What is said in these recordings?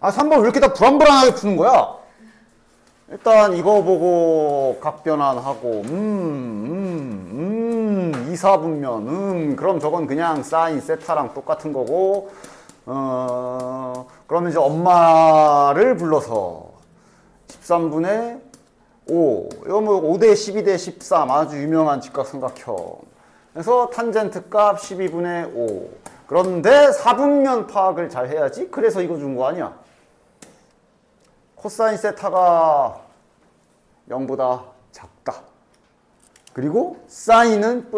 아, 3번 왜 이렇게 다 불안불안하게 푸는 거야? 일단 이거 보고 각변환하고 2, 4분면 그럼 저건 그냥 사인 세타랑 똑같은 거고 그러면 이제 엄마를 불러서 13분의 5 이거 뭐 5대 12대 13 아주 유명한 직각삼각형 그래서 탄젠트 값 12분의 5 그런데 4분면 파악을 잘 해야지 그래서 이거 준 거 아니야 코사인 세타가 0보다 작다. 그리고 사인은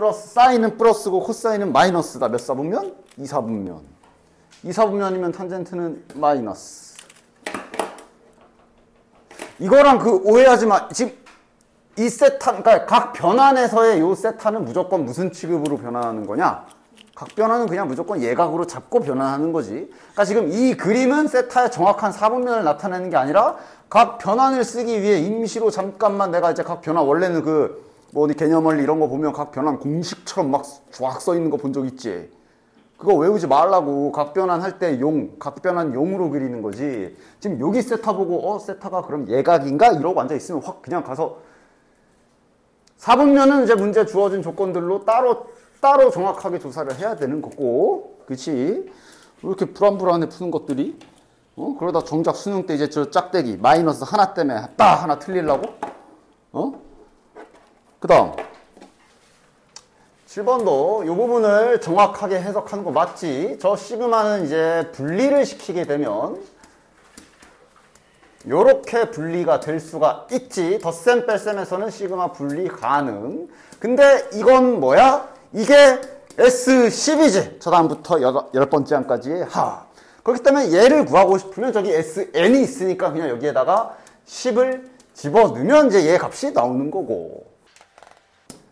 플러스고 코사인은 마이너스다. 몇 사분면? 2, 4분면. 2, 4분면이면 탄젠트는 마이너스. 이거랑 그 오해하지 마. 지금 이 세타, 그러니까 각 변환에서의 요 세타는 무조건 무슨 취급으로 변환하는 거냐? 각 변환은 그냥 무조건 예각으로 잡고 변환하는 거지. 그러니까 지금 이 그림은 세타의 정확한 4분면을 나타내는 게 아니라 각 변환을 쓰기 위해 임시로 잠깐만 내가 이제 각 변환 원래는 그 뭐 개념 원리 이런 거 보면 각 변환 공식처럼 막 쫙 써 있는 거 본 적 있지. 그거 외우지 말라고. 각 변환 할 때 각 변환 용으로 그리는 거지. 지금 여기 세타 보고 세타가 그럼 예각인가 이러고 앉아 있으면 확 그냥 가서 4분면은 이제 문제 주어진 조건들로 따로 정확하게 조사를 해야 되는 거고, 그치? 왜 이렇게 불안불안해 푸는 것들이? 그러다 정작 수능 때 이제 저 짝대기, 마이너스 하나 때문에 딱 하나 틀리려고? 그 다음. 7번도 이 부분을 정확하게 해석하는 거 맞지? 저 시그마는 이제 분리를 시키게 되면, 요렇게 분리가 될 수가 있지. 덧셈 뺄셈에서는 시그마 분리 가능. 근데 이건 뭐야? 이게 S10이지. 저 다음부터 10번째 항까지의 하. 그렇기 때문에 얘를 구하고 싶으면 저기 SN이 있으니까 그냥 여기에다가 10을 집어넣으면 이제 얘 값이 나오는 거고.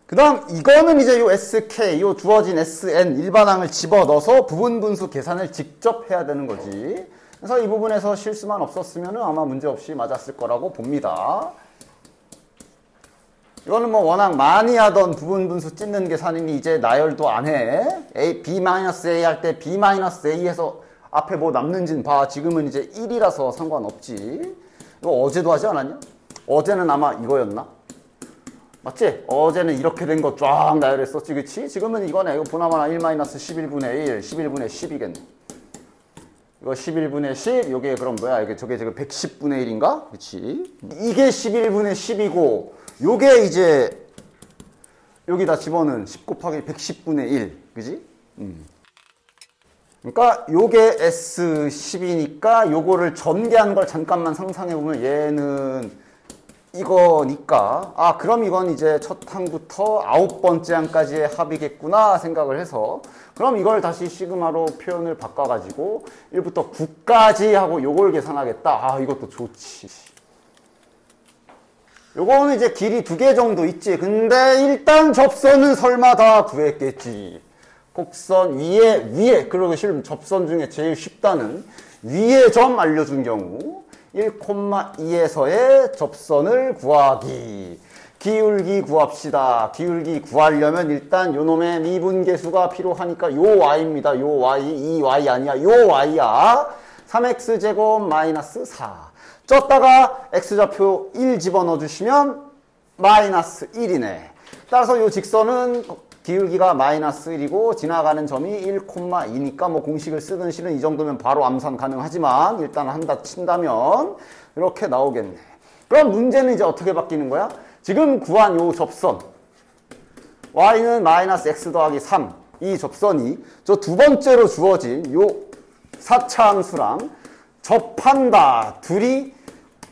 그 다음 이거는 이제 요 SK, 요 주어진 SN 일반항을 집어넣어서 부분분수 계산을 직접 해야 되는 거지. 그래서 이 부분에서 실수만 없었으면 아마 문제없이 맞았을 거라고 봅니다. 이거는 뭐 워낙 많이 하던 부분분수 찢는 계산이니 이제 나열도 안 해. B-A 할 때 B-A 해서 앞에 뭐 남는지는 봐. 지금은 이제 1이라서 상관없지. 이거 어제도 하지 않았냐? 어제는 아마 이거였나? 맞지? 어제는 이렇게 된 거 쫙 나열했었지, 그치? 지금은 이거네. 이거 보나마나 1-11분의 1, 11분의 10이겠네. 이거 11분의 10, 요게 그럼 뭐야? 이게 저게 지금 110분의 1인가? 그치? 이게 11분의 10이고, 요게 이제, 여기다 집어넣은 10 곱하기 110분의 1. 그지? 그러니까 요게 S10이니까 요거를 전개한 걸 잠깐만 상상해보면 얘는 이거니까 그럼 이건 이제 첫 항부터 9번째 항까지의 합이겠구나 생각을 해서 그럼 이걸 다시 시그마로 표현을 바꿔가지고 1부터 9까지 하고 요걸 계산하겠다. 이것도 좋지. 요거는 이제 길이 2개 정도 있지. 근데 일단 접선은 설마 다 구했겠지. 곡선 위에 그리고 실은 접선 중에 제일 쉽다는 위에 점 알려준 경우 1,2에서의 접선을 구하기. 기울기 구합시다. 기울기 구하려면 일단 요놈의 미분계수가 필요하니까 요 y입니다. 요 y, 이 y 아니야. 요 y야. 3x제곱 마이너스 4. 쪘다가 x좌표 1 집어넣어 주시면 마이너스 1이네. 따라서 요 직선은 기울기가 마이너스 1이고 지나가는 점이 1,2니까 뭐 공식을 쓰든 실은 이 정도면 바로 암산 가능하지만 일단 한다 친다면 이렇게 나오겠네. 그럼 문제는 이제 어떻게 바뀌는 거야? 지금 구한 요 접선 y는 마이너스 x 더하기 3 이 접선이 저 두 번째로 주어진 요 4차 함수랑 접한다. 둘이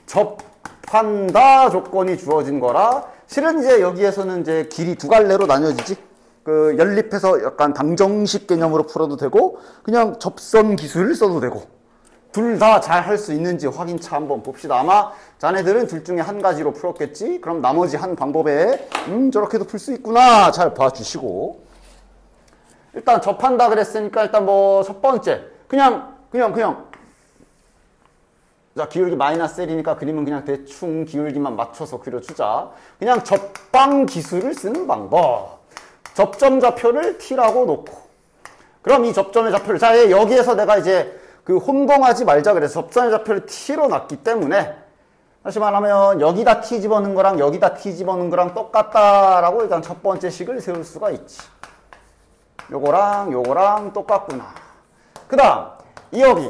접한다 조건이 주어진 거라 실은 이제 여기에서는 이제 길이 두 갈래로 나뉘어지지. 그 연립해서 약간 방정식 개념으로 풀어도 되고 그냥 접선 기술을 써도 되고 둘 다 잘 할 수 있는지 확인차 한번 봅시다. 아마 자네들은 둘 중에 한 가지로 풀었겠지. 그럼 나머지 한 방법에 저렇게도 풀 수 있구나 잘 봐주시고 일단 접한다 그랬으니까 일단 뭐 첫 번째 그냥 자 기울기 마이너스 1이니까 그림은 그냥 대충 기울기만 맞춰서 그려주자. 그냥 접방 기술을 쓰는 방법. 접점 좌표를 t라고 놓고 그럼 이 접점의 좌표를 자 여기에서 내가 이제 그 혼동하지 말자 그래서 접선의 좌표를 t로 놨기 때문에 다시 말하면 여기다 t 집어넣은 거랑 여기다 t 집어넣은 거랑 똑같다라고 일단 첫 번째 식을 세울 수가 있지. 요거랑 똑같구나. 그 다음 여기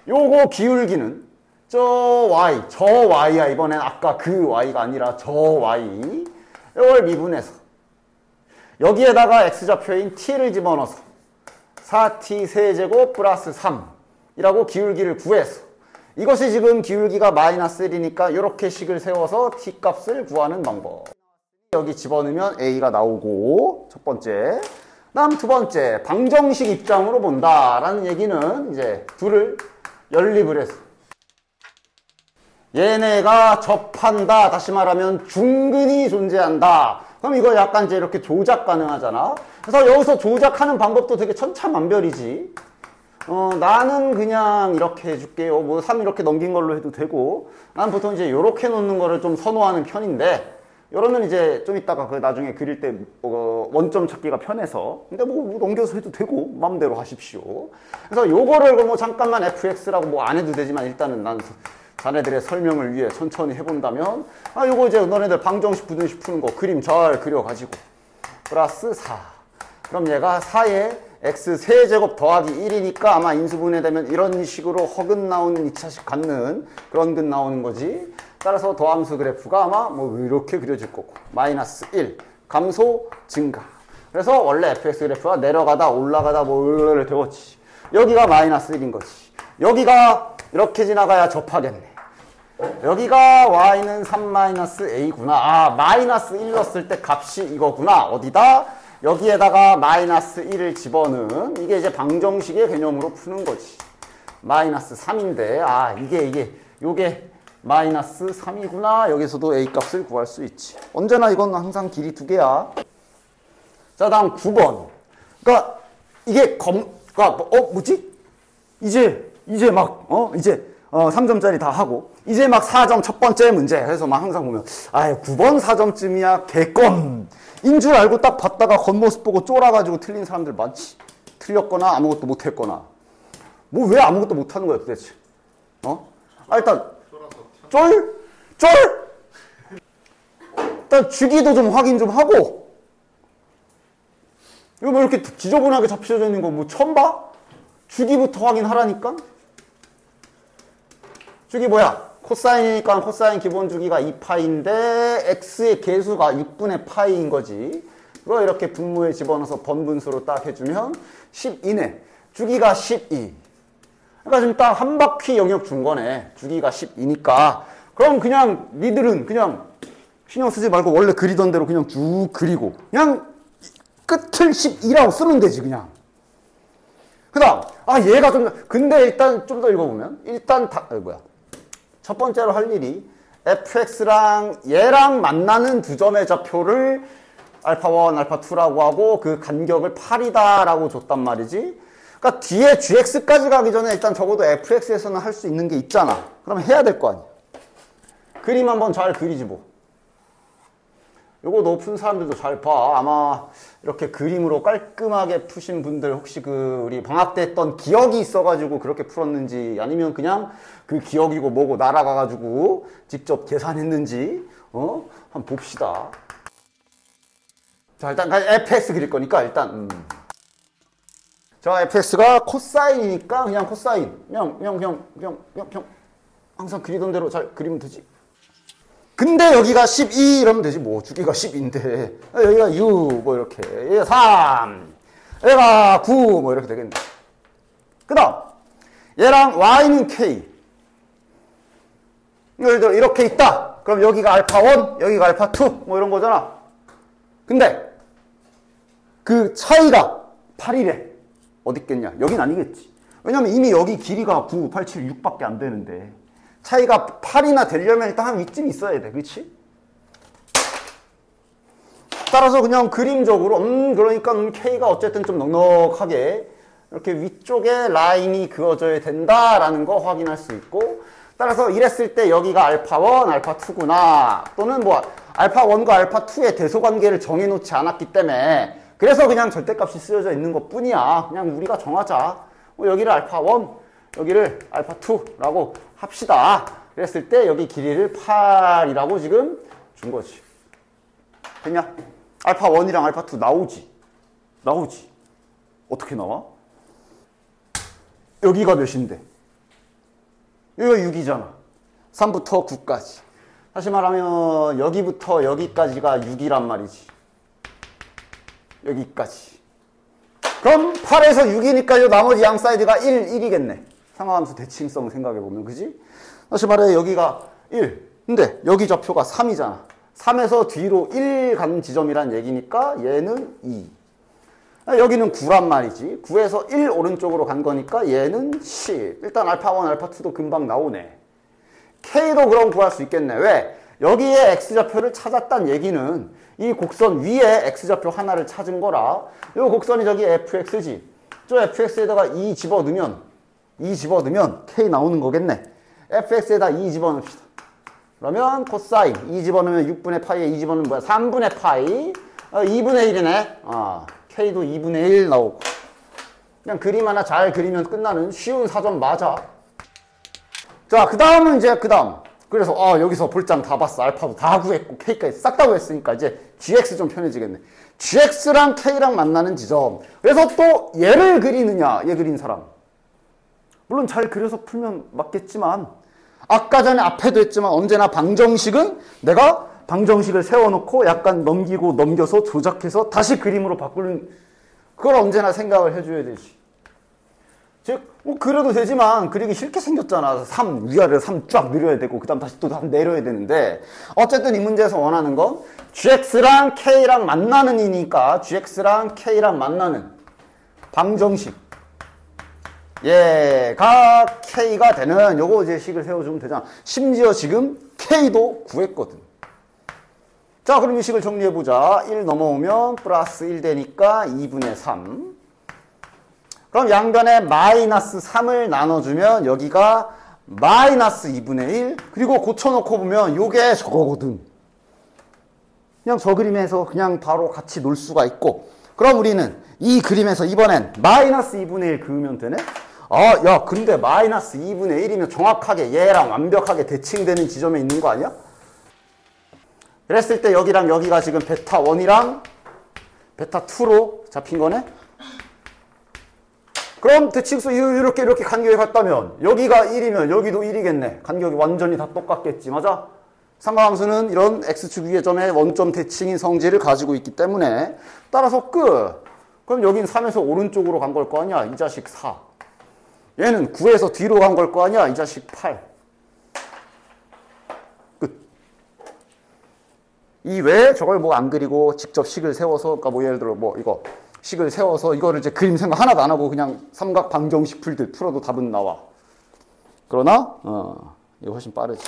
요거 기울기는 저 y야. 이번엔 아까 그 y가 아니라 저 y. 이걸 미분해서 여기에다가 x좌표인 t를 집어넣어서 4t 세제곱 플러스 3이라고 기울기를 구해서 이것이 지금 기울기가 마이너스 1이니까 이렇게 식을 세워서 t 값을 구하는 방법. 여기 집어넣으면 a가 나오고 첫 번째. 다음 두 번째 방정식 입장으로 본다라는 얘기는 이제 둘을 연립을 해서 얘네가 접한다. 다시 말하면 중근이 존재한다. 그럼 이거 약간 이제 이렇게 조작 가능하잖아. 그래서 여기서 조작하는 방법도 되게 천차만별이지. 나는 그냥 이렇게 해줄게요. 뭐 3 이렇게 넘긴 걸로 해도 되고. 난 보통 이제 이렇게 놓는 거를 좀 선호하는 편인데, 이러면 이제 좀 이따가 그 나중에 그릴 때 원점 찾기가 편해서. 근데 뭐 넘겨서 해도 되고 마음대로 하십시오. 그래서 요거를 뭐 잠깐만 fx라고 뭐 안 해도 되지만 일단은 난 자네들의 설명을 위해 천천히 해본다면 요거 이제 너네들 방정식 부등식 푸는 거 그림 잘 그려가지고 플러스 4. 그럼 얘가 4에 x 세제곱 더하기 1이니까 아마 인수분해되면 이런 식으로 허근 나오는 2차식 갖는 그런 근 나오는 거지. 따라서 더함수 그래프가 아마 뭐 이렇게 그려질 거고 마이너스 1 감소 증가. 그래서 원래 fx 그래프가 내려가다 올라가다 뭐를 되었지. 여기가 마이너스 1인 거지. 여기가 이렇게 지나가야 접하겠네. 여기가 y는 3-a구나. 마이너스 1 넣었을 때 값이 이거구나. 어디다? 여기에다가 마이너스 1을 집어넣은 이게 이제 방정식의 개념으로 푸는 거지. 마이너스 3인데 요게 마이너스 3이구나. 여기서도 a 값을 구할 수 있지. 언제나 이건 항상 길이 2개야. 자, 다음 9번. 그러니까 이게 뭐지? 이제 막 3점짜리 다 하고 이제 막 4점 첫 번째 문제. 그래서 막 항상 보면 9번 4점쯤이야 개껌 인 줄 알고 딱 봤다가 겉모습 보고 쫄아가지고 틀린 사람들 많지. 틀렸거나 아무것도 못했거나. 뭐 왜 아무것도 못하는 거야 도대체? 일단 쫄? 일단 주기도 좀 확인 좀 하고. 이거 뭐 이렇게 지저분하게 잡혀져 있는 거 뭐 처음 봐? 주기부터 확인하라니까? 주기 뭐야? 코사인이니까 코사인 기본 주기가 2파인데 x의 개수가 6분의 파이인 거지. 그거 이렇게 분모에 집어넣어서 번분수로 딱 해주면 12네. 주기가 12. 그러니까 지금 딱 한 바퀴 영역 준 거네. 주기가 12니까. 그럼 그냥 니들은 그냥 신경 쓰지 말고 원래 그리던 대로 그냥 쭉 그리고 그냥 끝을 12라고 쓰면 되지 그냥. 그 다음 얘가 좀 근데 일단 좀 더 읽어보면 일단 첫 번째로 할 일이 fx랑 얘랑 만나는 두 점의 좌표를 α1, α2라고 하고 그 간격을 8이다라고 줬단 말이지. 그러니까 뒤에 gx까지 가기 전에 일단 적어도 fx에서는 할 수 있는 게 있잖아. 그럼 해야 될 거 아니야. 그림 한번 잘 그리지 뭐. 요거 높은 사람들도 잘 봐. 아마 이렇게 그림으로 깔끔하게 푸신 분들 혹시 우리 방학 때 했던 기억이 있어가지고 그렇게 풀었는지 아니면 그냥 그 기억이고 뭐고 날아가가지고 직접 계산했는지 한번 봅시다. 자, 일단 fx 그릴 거니까 일단 자, fx가 코사인이니까 그냥 코사인 그냥 항상 그리던 대로 잘 그리면 되지. 근데 여기가 12 이러면 되지 뭐. 주기가 10인데 여기가 6 뭐 이렇게 얘가 3 얘가 9 뭐 이렇게 되겠네. 그 다음 얘랑 y는 k. 예를 들어 이렇게 있다. 그럼 여기가 α1 여기가 α2 뭐 이런 거잖아. 근데 그 차이가 8이래. 어디 있겠냐? 여긴 아니겠지. 왜냐면 이미 여기 길이가 9, 8, 7, 6밖에 안 되는데 차이가 8이나 되려면 일단 한 위쯤 있어야 돼. 그렇지? 따라서 그냥 그림적으로 그러니까 K가 어쨌든 좀 넉넉하게 이렇게 위쪽에 라인이 그어져야 된다라는 거 확인할 수 있고, 따라서 이랬을 때 여기가 α1, α2구나 또는 뭐 α1과 α2의 대소관계를 정해놓지 않았기 때문에 그래서 그냥 절대값이 쓰여져 있는 것 뿐이야. 그냥 우리가 정하자. 여기를 α1, 여기를 알파2라고 합시다. 그랬을 때 여기 길이를 8이라고 지금 준 거지. 됐냐? 알파1이랑 알파2 나오지? 나오지? 어떻게 나와? 여기가 몇인데? 여기가 6이잖아. 3부터 9까지. 다시 말하면 여기부터 여기까지가 6이란 말이지. 여기까지. 그럼 8에서 6이니까 나머지 양 사이드가 1이겠네. 상하함수 대칭성 생각해보면, 그지? 다시 말해 여기가 1. 근데 여기 좌표가 3이잖아. 3에서 뒤로 1 가는 지점이란 얘기니까 얘는 2. 여기는 9란 말이지. 9에서 1 오른쪽으로 간 거니까 얘는 10. 일단 알파1, 알파2도 금방 나오네. K도 그럼 구할 수 있겠네. 왜? 여기에 X좌표를 찾았단 얘기는 이 곡선 위에 X좌표 하나를 찾은 거라. 이 곡선이 저기 FX지. 저 FX에다가 2 집어넣으면 K 나오는 거겠네. FX에다 2 집어넣읍시다. 그러면 코사인 2 집어넣으면 6분의 파이에 2 집어넣으면 뭐야? 3분의 파이. 2분의 1이네. K도 2분의 1 나오고. 그냥 그림 하나 잘 그리면 끝나는 쉬운 사전 맞아. 자, 그 다음은 이제 그 다음. 그래서 여기서 볼장 다 봤어. 알파도 다 구했고 K까지 싹 다 구했으니까 이제 GX 좀 편해지겠네. GX랑 K랑 만나는 지점. 그래서 또 얘를 그리느냐, 얘 그린 사람. 물론 잘 그려서 풀면 맞겠지만 아까 전에 앞에도 했지만 언제나 방정식은 내가 방정식을 세워놓고 약간 넘기고 넘겨서 조작해서 다시 그림으로 바꾸는, 그걸 언제나 생각을 해줘야 되지. 즉, 그려도 되지만 그리기 싫게 생겼잖아. 3, 위아래로 3 쫙 늘려야 되고 그 다음 다시 또 3 내려야 되는데, 어쨌든 이 문제에서 원하는 건 GX랑 K랑 만나는 이니까 GX랑 K랑 만나는 방정식, 얘가 K가 되는 요거 이제 식을 세워주면 되잖아. 심지어 지금 K도 구했거든. 자, 그럼 이 식을 정리해보자. 1 넘어오면 플러스 1 되니까 2분의 3. 그럼 양변에 마이너스 3을 나눠주면 여기가 마이너스 2분의 1. 그리고 고쳐놓고 보면 요게 저거거든. 그냥 저 그림에서 그냥 바로 같이 놀 수가 있고. 그럼 우리는 이 그림에서 이번엔 마이너스 2분의 1 그으면 되네? 야, 근데 마이너스 2분의 1이면 정확하게 얘랑 완벽하게 대칭되는 지점에 있는 거 아니야? 그랬을 때 여기랑 여기가 지금 베타 1이랑 베타 2로 잡힌 거네? 그럼 대칭수 이렇게 간격이 같다면 여기가 1이면 여기도 1이겠네. 간격이 완전히 다 똑같겠지. 맞아? 삼각함수는 이런 X축 위의 점의 원점 대칭인 성질을 가지고 있기 때문에 따라서 끝. 그럼 여긴 3에서 오른쪽으로 간 걸 거 아니야? 이 자식 4. 얘는 9에서 뒤로 간 걸 거 아니야? 이 자식 8. 이 외에 저걸 뭐 안 그리고 직접 식을 세워서, 그러니까 뭐 예를 들어 뭐 이거 식을 세워서 이거를 이제 그림 생각 하나도 안 하고 그냥 삼각 방정식 풀어도 답은 나와. 그러나 이거 훨씬 빠르지.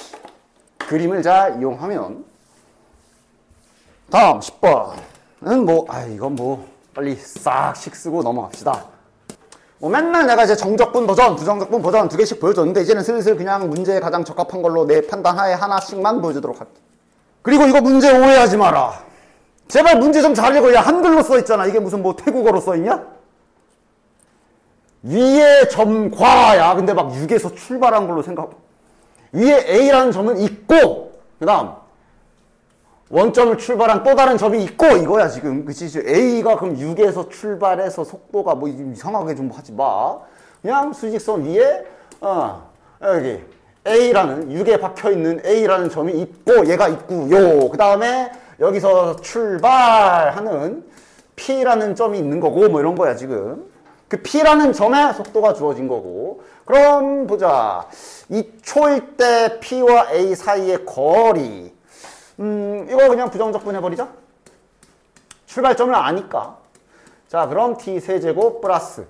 그림을 잘 이용하면. 다음 10번은 뭐 이건 뭐 빨리 싹 식 쓰고 넘어갑시다. 뭐 맨날 내가 이제 정적분 버전, 부정적분 버전 2개씩 보여줬는데 이제는 슬슬 그냥 문제에 가장 적합한 걸로 내 판단하에 하나씩만 보여주도록 할게. 그리고 이거 문제 오해하지 마라. 제발 문제 좀 잘 읽어. 야, 한글로 써있잖아. 이게 무슨 뭐 태국어로 써있냐? 위에 점과야. 근데 막 6에서 출발한 걸로 생각. 위에 A라는 점은 있고, 그 다음 원점을 출발한 또 다른 점이 있고, 이거야 지금. 그치? A가 그럼 6에서 출발해서 속도가 뭐 이상하게 좀 하지 마. 그냥 수직선 위에 여기 A라는 6에 박혀있는 A라는 점이 있고 얘가 있고요. 그 다음에 여기서 출발하는 P라는 점이 있는 거고 뭐 이런 거야 지금. 그 P라는 점에 속도가 주어진 거고. 그럼 보자. 이 초일 때 P와 A 사이의 거리. 이거 그냥 부정적분 해버리자. 출발점을 아니까. 자, 그럼 T 세제곱 플러스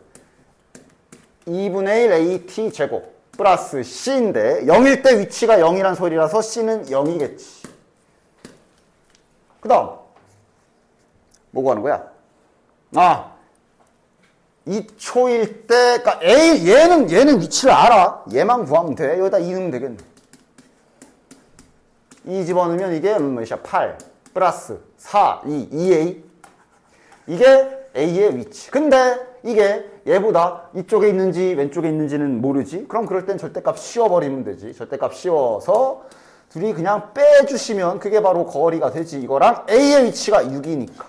2분의 1 AT 제곱 플러스 C인데 0일 때 위치가 0이란 소리라서 C는 0이겠지. 그 다음 뭐 구하는 거야? 2초일 때, 그러니까 얘는 위치를 알아. 얘만 구하면 돼. 여기다 2 넣으면 되겠네. 2 집어넣으면 이게 몇이야? 8 플러스 4, 2, 2A. 이게 A의 위치. 근데 이게 얘보다 이쪽에 있는지 왼쪽에 있는지는 모르지. 그럼 그럴 땐 절대값 씌워버리면 되지. 절대값 씌워서 둘이 그냥 빼주시면 그게 바로 거리가 되지. 이거랑 A의 위치가 6이니까.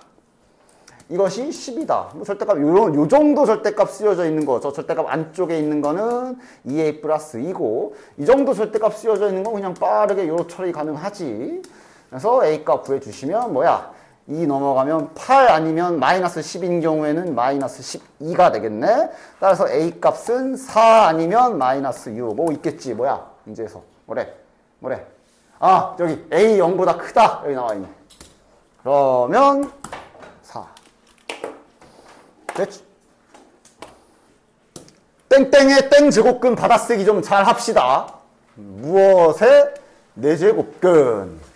이것이 10이다. 뭐 절대값, 요 정도 절대값 쓰여져 있는 거, 저 절대값 안쪽에 있는 거는 2A 플러스 2고, 이 정도 절대값 쓰여져 있는 건 그냥 빠르게 요로 처리 가능하지. 그래서 A값 구해주시면 뭐야? 2 넘어가면 8 아니면 마이너스 10인 경우에는 마이너스 12가 되겠네. 따라서 A값은 4 아니면 마이너스 6. 뭐 있겠지. 뭐야? 문제에서. 뭐래? 아, 저기 A 0보다 크다. 여기 나와 있네. 그러면 4. 됐지? 땡땡의 땡 제곱근 받아쓰기 좀 잘 합시다. 무엇의 4제곱근?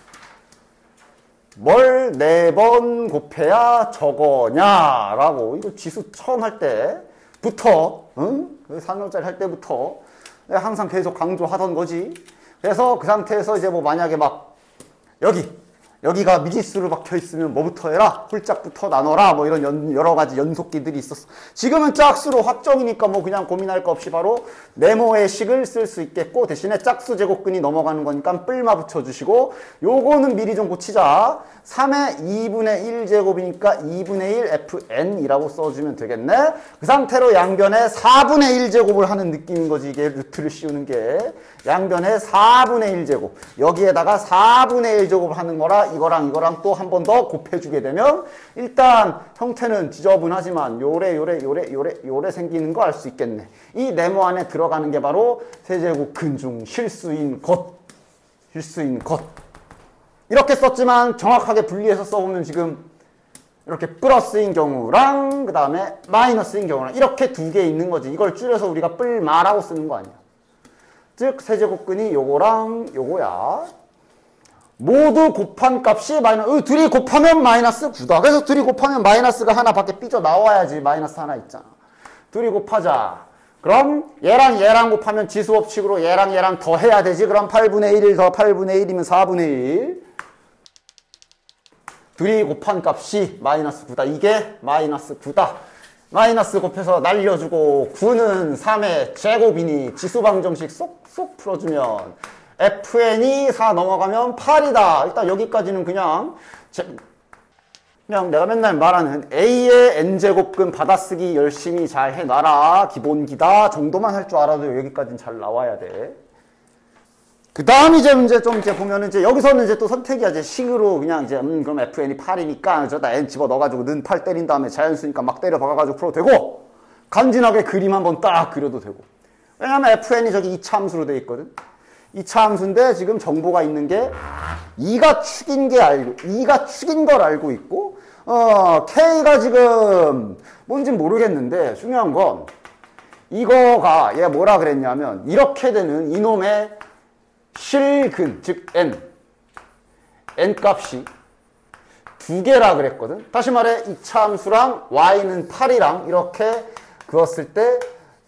뭘 4번 곱해야 저거냐라고. 이거 지수 처음 할 때부터, 응? 4년짜리 할 때부터 항상 계속 강조하던 거지. 그래서 그 상태에서 이제 뭐 만약에 막 여기가 미지수로 박혀 있으면 뭐부터 해라? 홀짝부터 나눠라. 뭐 이런 여러 가지 연속기들이 있었어. 지금은 짝수로 확정이니까 뭐 그냥 고민할 거 없이 바로 네모의 식을 쓸 수 있겠고, 대신에 짝수 제곱근이 넘어가는 거니까 뿔마 붙여주시고, 요거는 미리 좀 고치자. 3의 2분의 1제곱이니까 2분의 1 fn이라고 써주면 되겠네. 그 상태로 양변에 4분의 1제곱을 하는 느낌인 거지. 이게 루트를 씌우는 게. 양변에 4분의 1제곱. 여기에다가 4분의 1제곱을 하는 거라 이거랑 또 한 번 더 곱해주게 되면 일단 형태는 지저분하지만 요래 생기는 거 알 수 있겠네. 이 네모 안에 들어가는 게 바로 세제곱근 중 실수인 것. 이렇게 썼지만 정확하게 분리해서 써보면 지금 이렇게 플러스인 경우랑 그 다음에 마이너스인 경우랑 이렇게 두 개 있는 거지. 이걸 줄여서 우리가 뿔마라고 쓰는 거 아니야. 즉 세제곱근이 요거랑 요거야. 모두 곱한 값이 마이너스, 둘이 곱하면 마이너스 9다. 그래서 둘이 곱하면 마이너스가 하나 밖에 삐져나와야지. 마이너스 하나 있잖아. 둘이 곱하자. 그럼 얘랑 곱하면 지수법칙으로 얘랑 더 해야 되지. 그럼 8분의 1 더 8분의 1이면 4분의 1. 둘이 곱한 값이 마이너스 9다. 이게 마이너스 9다. 마이너스 곱해서 날려주고 9는 3의 제곱이니 지수방정식 쏙 풀어주면 fn이 4 넘어가면 8이다. 일단 여기까지는 그냥 내가 맨날 말하는 A의 n제곱근 받아쓰기 열심히 잘 해놔라. 기본기다. 정도만 할 줄 알아도 여기까지는 잘 나와야 돼. 그 다음 이제 문제 좀 이제 보면은 이제 여기서는 이제 또 선택이야. 이제 식으로 그냥 이제 그럼 fn이 8이니까 저다 n 집어 넣어가지고 는 8 때린 다음에 자연수니까 막 때려 박아가지고 풀어도 되고, 간지나게 그림 한번 딱 그려도 되고. 왜냐면 fn이 저기 이차함수로 돼 있거든. 이차함수인데 지금 정보가 있는 게 2가 축인 걸 알고 있고, k가 지금 뭔진 모르겠는데 중요한 건 이거가 얘 뭐라 그랬냐면 이렇게 되는 이놈의 실근, 즉 n 값이 두 개라 그랬거든. 다시 말해 이차함수랑 y는 8이랑 이렇게 그었을 때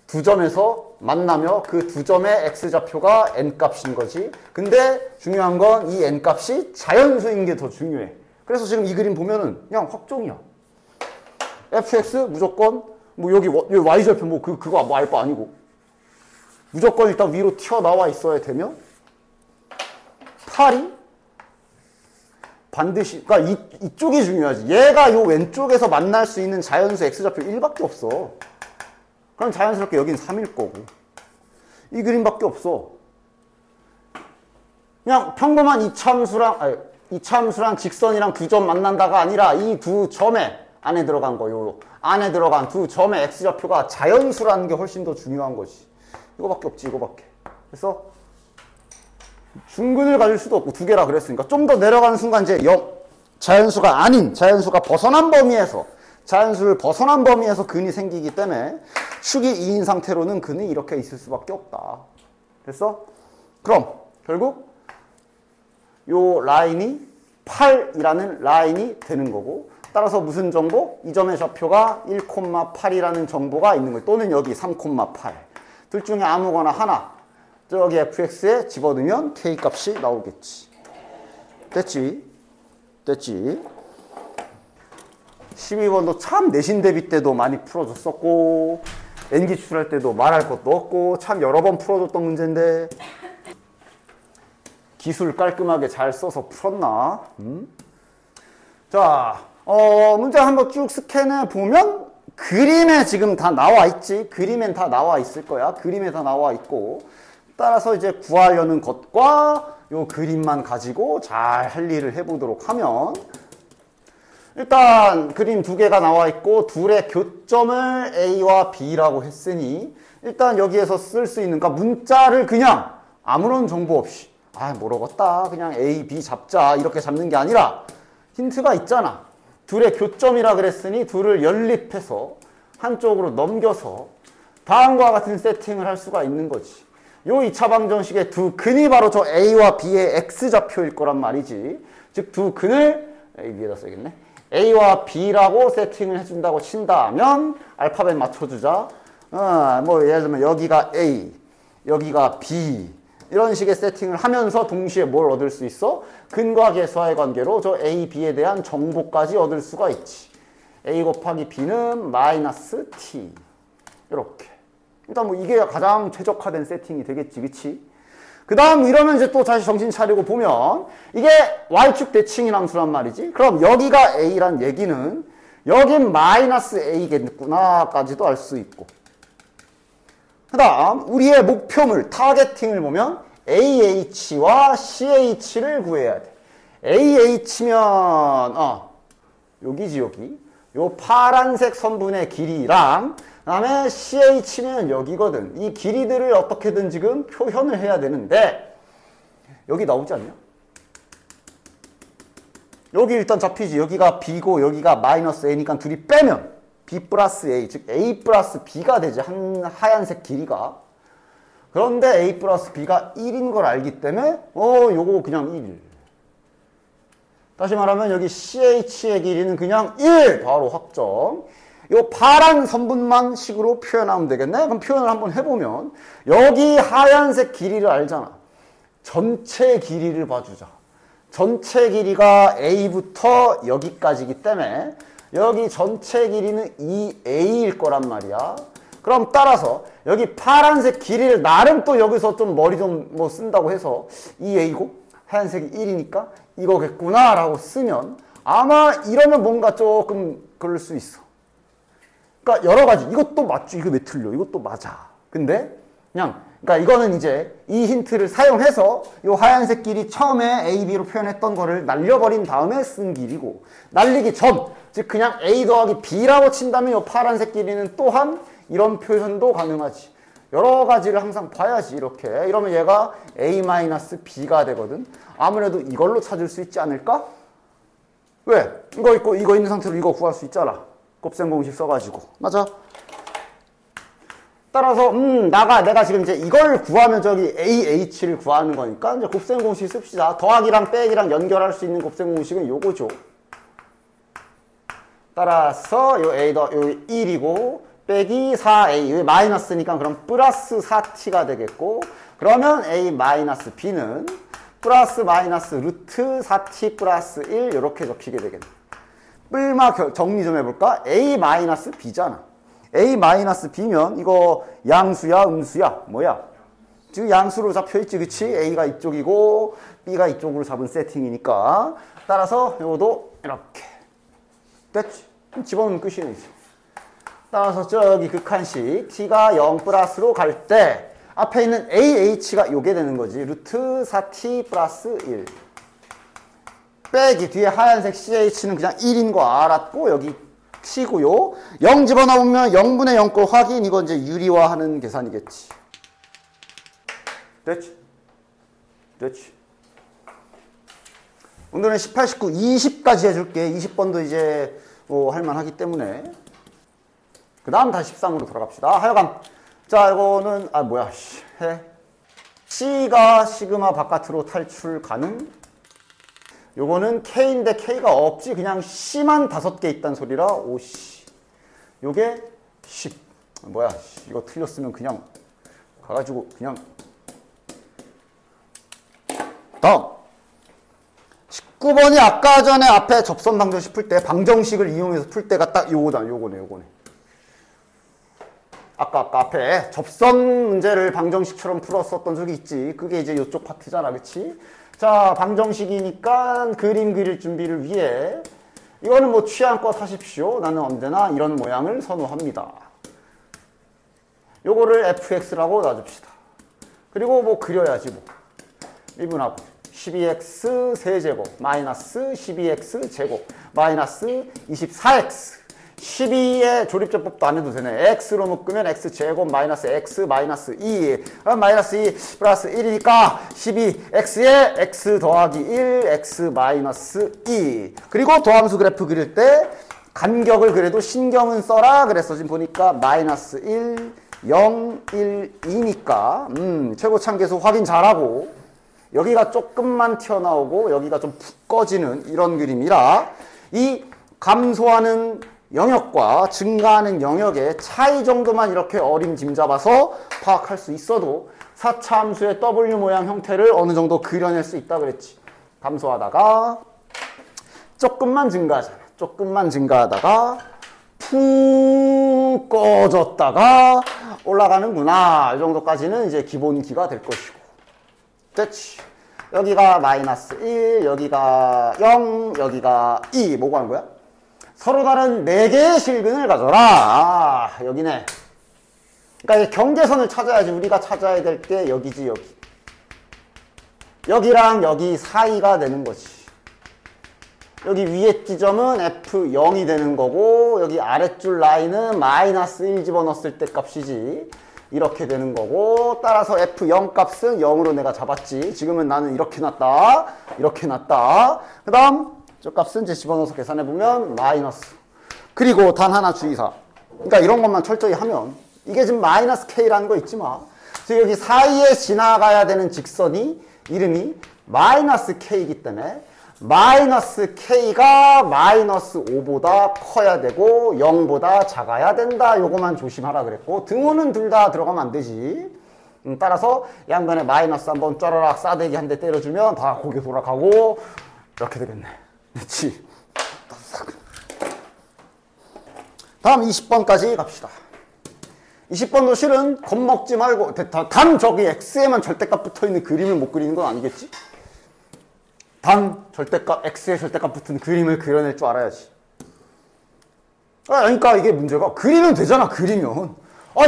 두 점에서 만나며 그 두 점의 x좌표가 n값인 거지. 근데 중요한 건 이 n값이 자연수인 게 더 중요해. 그래서 지금 이 그림 보면은 그냥 확정이야. fx 무조건 뭐 여기 y좌표 뭐 그거 뭐 알 바 아니고 무조건 일단 위로 튀어나와 있어야 되면 8이 반드시, 그러니까 이쪽이 중요하지. 얘가 요 왼쪽에서 만날 수 있는 자연수 x좌표 1밖에 없어. 그럼 자연스럽게 여긴 3일 거고. 이 그림밖에 없어. 그냥 평범한 이차함수랑 직선이랑 두 점 만난다가 아니라 이 두 점에 안에 들어간 거, 요 안에 들어간 두 점의 x좌표가 자연수라는 게 훨씬 더 중요한 거지. 이거밖에 없지, 이거밖에. 그래서 중근을 가질 수도 없고 두 개라 그랬으니까 좀 더 내려가는 순간 이제 자연수가 아닌 자연수가 벗어난 범위에서 자연수를 벗어난 범위에서 근이 생기기 때문에 축이 2인 상태로는 근이 이렇게 있을 수밖에 없다. 됐어? 그럼 결국 요 라인이 8이라는 라인이 되는 거고, 따라서 무슨 정보? 이 점의 좌표가 1,8이라는 정보가 있는 거예요. 또는 여기 3,8. 둘 중에 아무거나 하나 저기 fx에 집어넣으면 k 값이 나오겠지. 됐지? 12번도 참 내신 대비 때도 많이 풀어줬었고 N기출할 때도 말할 것도 없고 참 여러 번 풀어줬던 문제인데 기술 깔끔하게 잘 써서 풀었나? 자, 문제 한번 쭉 스캔해 보면 그림에 지금 다 나와 있지. 그림엔 다 나와 있을 거야. 그림에 다 나와 있고 따라서 이제 구하려는 것과 요 그림만 가지고 잘 할 일을 해보도록 하면 일단 그림 두 개가 나와 있고 둘의 교점을 A와 B라고 했으니 일단 여기에서 쓸 수 있는 그러니까 문자를 그냥 아무런 정보 없이 모르겠다 그냥 A, B 잡자 이렇게 잡는 게 아니라 힌트가 있잖아. 둘의 교점이라 그랬으니 둘을 연립해서 한쪽으로 넘겨서 다음과 같은 세팅을 할 수가 있는 거지. 요 2차 방정식의 두 근이 바로 저 A와 B의 X좌표일 거란 말이지. 즉 두 근을 A 위에다 써야겠네. A와 B라고 세팅을 해준다고 친다면 알파벳 맞춰주자. 뭐 예를 들면 여기가 A, 여기가 B 이런 식의 세팅을 하면서 동시에 뭘 얻을 수 있어? 근과 계수와의 관계로 저 A, B에 대한 정보까지 얻을 수가 있지. A 곱하기 B는 마이너스 T 이렇게. 일단 뭐 이게 가장 최적화된 세팅이 되겠지, 그치? 그 다음 이러면 이제 또 다시 정신 차리고 보면 이게 Y축 대칭인 함수란 말이지. 그럼 여기가 A란 얘기는 여긴 마이너스 A겠구나까지도 알 수 있고. 그 다음 우리의 목표물, 타겟팅을 보면 AH와 CH를 구해야 돼. AH면 여기지 여기. 요 파란색 선분의 길이랑 그 다음에 CH는 여기거든. 이 길이들을 어떻게든 지금 표현을 해야 되는데 여기 나오지 않냐? 여기 일단 잡히지. 여기가 B고 여기가 마이너스 A니까 둘이 빼면 B 플러스 A, 즉 A 플러스 B가 되지. 하얀색 길이가. 그런데 A 플러스 B가 1인 걸 알기 때문에 요거 그냥 1. 다시 말하면 여기 CH의 길이는 그냥 1! 바로 확정. 요 파란 선분만 식으로 표현하면 되겠네? 그럼 표현을 한번 해보면 여기 하얀색 길이를 알잖아. 전체 길이를 봐주자. 전체 길이가 A부터 여기까지이기 때문에 여기 전체 길이는 2A일 거란 말이야. 그럼 따라서 여기 파란색 길이를 나름 또 여기서 좀 머리 좀 뭐 쓴다고 해서 2A고 하얀색이 1이니까 이거겠구나 라고 쓰면 아마 이러면 뭔가 조금 그럴 수 있어. 그러니까 여러 가지 이것도 맞죠. 이거 왜 틀려? 이것도 맞아. 근데 그냥 그러니까 이거는 이제 이 힌트를 사용해서 이 하얀색 길이 처음에 A, B로 표현했던 거를 날려버린 다음에 쓴 길이고 날리기 전, 즉 그냥 A 더하기 B라고 친다면 이 파란색 길이는 또한 이런 표현도 가능하지. 여러 가지를 항상 봐야지 이렇게. 이러면 얘가 A-B가 되거든. 아무래도 이걸로 찾을 수 있지 않을까? 왜? 이거 있고 이거 있는 상태로 이거 구할 수 있잖아. 곱셈 공식 써가지고. 맞아? 따라서 내가 지금 이제 이걸 구하면 저기 AH를 구하는 거니까 이제 곱셈 공식 씁시다. 더하기랑 빼기랑 연결할 수 있는 곱셈 공식은 요거죠. 따라서 요 A 더 요 1이고 빼기 4A 여기 마이너스니까 그럼 플러스 4T가 되겠고 그러면 A 마이너스 B는 플러스 마이너스 루트 4T 플러스 1 이렇게 적히게 되겠네. 뿔마 정리 좀 해볼까? A 마이너스 B잖아. A 마이너스 B면 이거 양수야 음수야 뭐야? 지금 양수로 잡혀있지 그치? A가 이쪽이고 B가 이쪽으로 잡은 세팅이니까 따라서 이것도 이렇게 됐지? 그럼 집어넣으면 끝이네 이제. 따라서 저기 극한식 T가 0 플러스로 갈 때 앞에 있는 AH가 요게 되는 거지. 루트 4T 플러스 1 빼기 뒤에 하얀색 CH는 그냥 1인 거 알았고 여기 T고요. 0 집어넣으면 0분의 0 꼴 확인. 이건 이제 유리화하는 계산이겠지. 됐지? 됐지? 오늘은 18, 19, 20까지 해줄게. 20번도 이제 뭐 할만하기 때문에. 그 다음 다시 13으로 돌아갑시다. 하여간 자 이거는 해. C가 시그마 바깥으로 탈출 가능. 요거는 K인데 K가 없지. 그냥 C만 5개 있단 소리라. 오씨. 요게 10. 이거 틀렸으면 그냥 가가지고 그냥 다음 19번이 아까 전에 앞에 접선 방정식 풀 때 방정식을 이용해서 풀 때가 딱 요거네. 아까 앞에 접선 문제를 방정식처럼 풀었었던 적이 있지. 그게 이제 이쪽 파트잖아, 그치? 자, 방정식이니까 그림 그릴 준비를 위해 이거는 뭐 취향껏 하십시오. 나는 언제나 이런 모양을 선호합니다. 요거를 fx라고 놔줍시다. 그리고 뭐 그려야지 뭐. 미분하고 12x 세제곱 마이너스 12x 제곱 마이너스 24x 12의 조립제법도 안 해도 되네. x로 묶으면 x제곱 마이너스 x 마이너스 2 마이너스 2 플러스 1이니까 12x에 x 더하기 1 x 마이너스 2 그리고 도함수 그래프 그릴 때 간격을 그래도 신경은 써라 그랬어. 지금 보니까 마이너스 1 0 1 2니까 최고참계수 확인 잘하고 여기가 조금만 튀어나오고 여기가 좀 푹 꺼지는 이런 그림이라 이 감소하는 영역과 증가하는 영역의 차이 정도만 이렇게 어림짐 잡아서 파악할 수 있어도 4차 함수의 W 모양 형태를 어느 정도 그려낼 수 있다 그랬지. 감소하다가 조금만 증가하잖아. 조금만 증가하다가 푹 꺼졌다가 올라가는구나. 이 정도까지는 이제 기본기가 될 것이고. 됐지. 여기가 마이너스 1, 여기가 0, 여기가 2. 뭐고 하는 거야? 서로 다른 4개의 실근을 가져라. 아, 여기네. 그러니까 이 경계선을 찾아야지. 우리가 찾아야 될 게 여기지, 여기. 여기랑 여기 사이가 되는 거지. 여기 위에 지점은 F0이 되는 거고 여기 아랫줄 라인은 마이너스 1 집어넣었을 때 값이지. 이렇게 되는 거고 따라서 F0 값은 0으로 내가 잡았지. 지금은 나는 이렇게 놨다. 이렇게 놨다. 그 다음 저 값은 이제 집어넣어서 계산해보면 마이너스. 그리고 단 하나 주의사. 그러니까 이런 것만 철저히 하면 이게 지금 마이너스 K라는 거 있지 마. 지금 여기 사이에 지나가야 되는 직선이 이름이 마이너스 K이기 때문에 마이너스 K가 마이너스 5보다 커야 되고 0보다 작아야 된다. 요거만 조심하라 그랬고 등호는 둘 다 들어가면 안 되지. 따라서 양변에 마이너스 한번 쩌라락 싸대기 한 대 때려주면 다 고개 돌아가고 이렇게 되겠네. 그렇지. 다음 20번까지 갑시다. 20번도 실은 겁먹지 말고 단 저기 X에만 절대값 붙어있는 그림을 못 그리는 건 아니겠지? 단 절대값 X에 절대값 붙은 그림을 그려낼 줄 알아야지. 그러니까 이게 문제가 그리면 되잖아. 그리면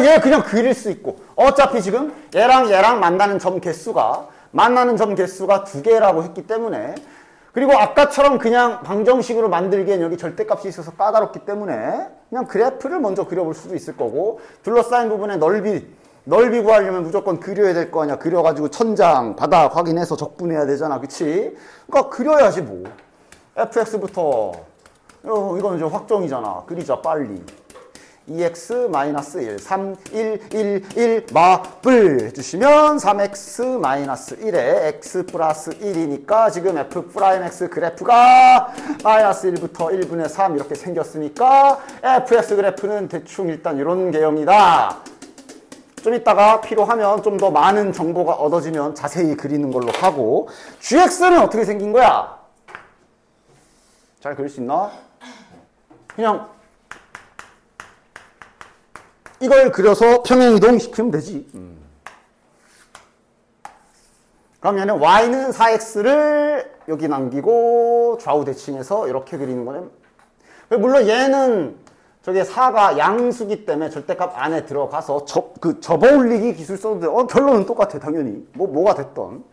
얘 그냥 그릴 수 있고 어차피 지금 얘랑 만나는 점 개수가 2개라고 했기 때문에 그리고 아까처럼 그냥 방정식으로 만들기엔 여기 절대값이 있어서 까다롭기 때문에 그냥 그래프를 먼저 그려볼 수도 있을 거고 둘러싸인 부분의 넓이 구하려면 무조건 그려야 될 거 아니야. 그려가지고 천장, 바닥 확인해서 적분해야 되잖아. 그치? 그러니까 그려야지 뭐. fx부터 이건 이제 확정이잖아. 그리자 빨리. 2x-1 3, 1 마블 해주시면 3x-1에 x 플러스 1이니까 지금 f'(x) 그래프가 마이너스 1부터 1분의 3 이렇게 생겼으니까 fx 그래프는 대충 일단 이런 개형이다. 좀 이따가 필요하면 좀 더 많은 정보가 얻어지면 자세히 그리는 걸로 하고 gx는 어떻게 생긴 거야? 잘 그릴 수 있나? 그냥 이걸 그려서 평행이동 시키면 되지. 그러면 y는 4x를 여기 남기고 좌우 대칭해서 이렇게 그리는 거네. 물론 얘는 저게 4가 양수기 때문에 절대값 안에 들어가서 접어올리기 기술 써도 돼. 결론은 똑같아 당연히. 뭐가 됐던.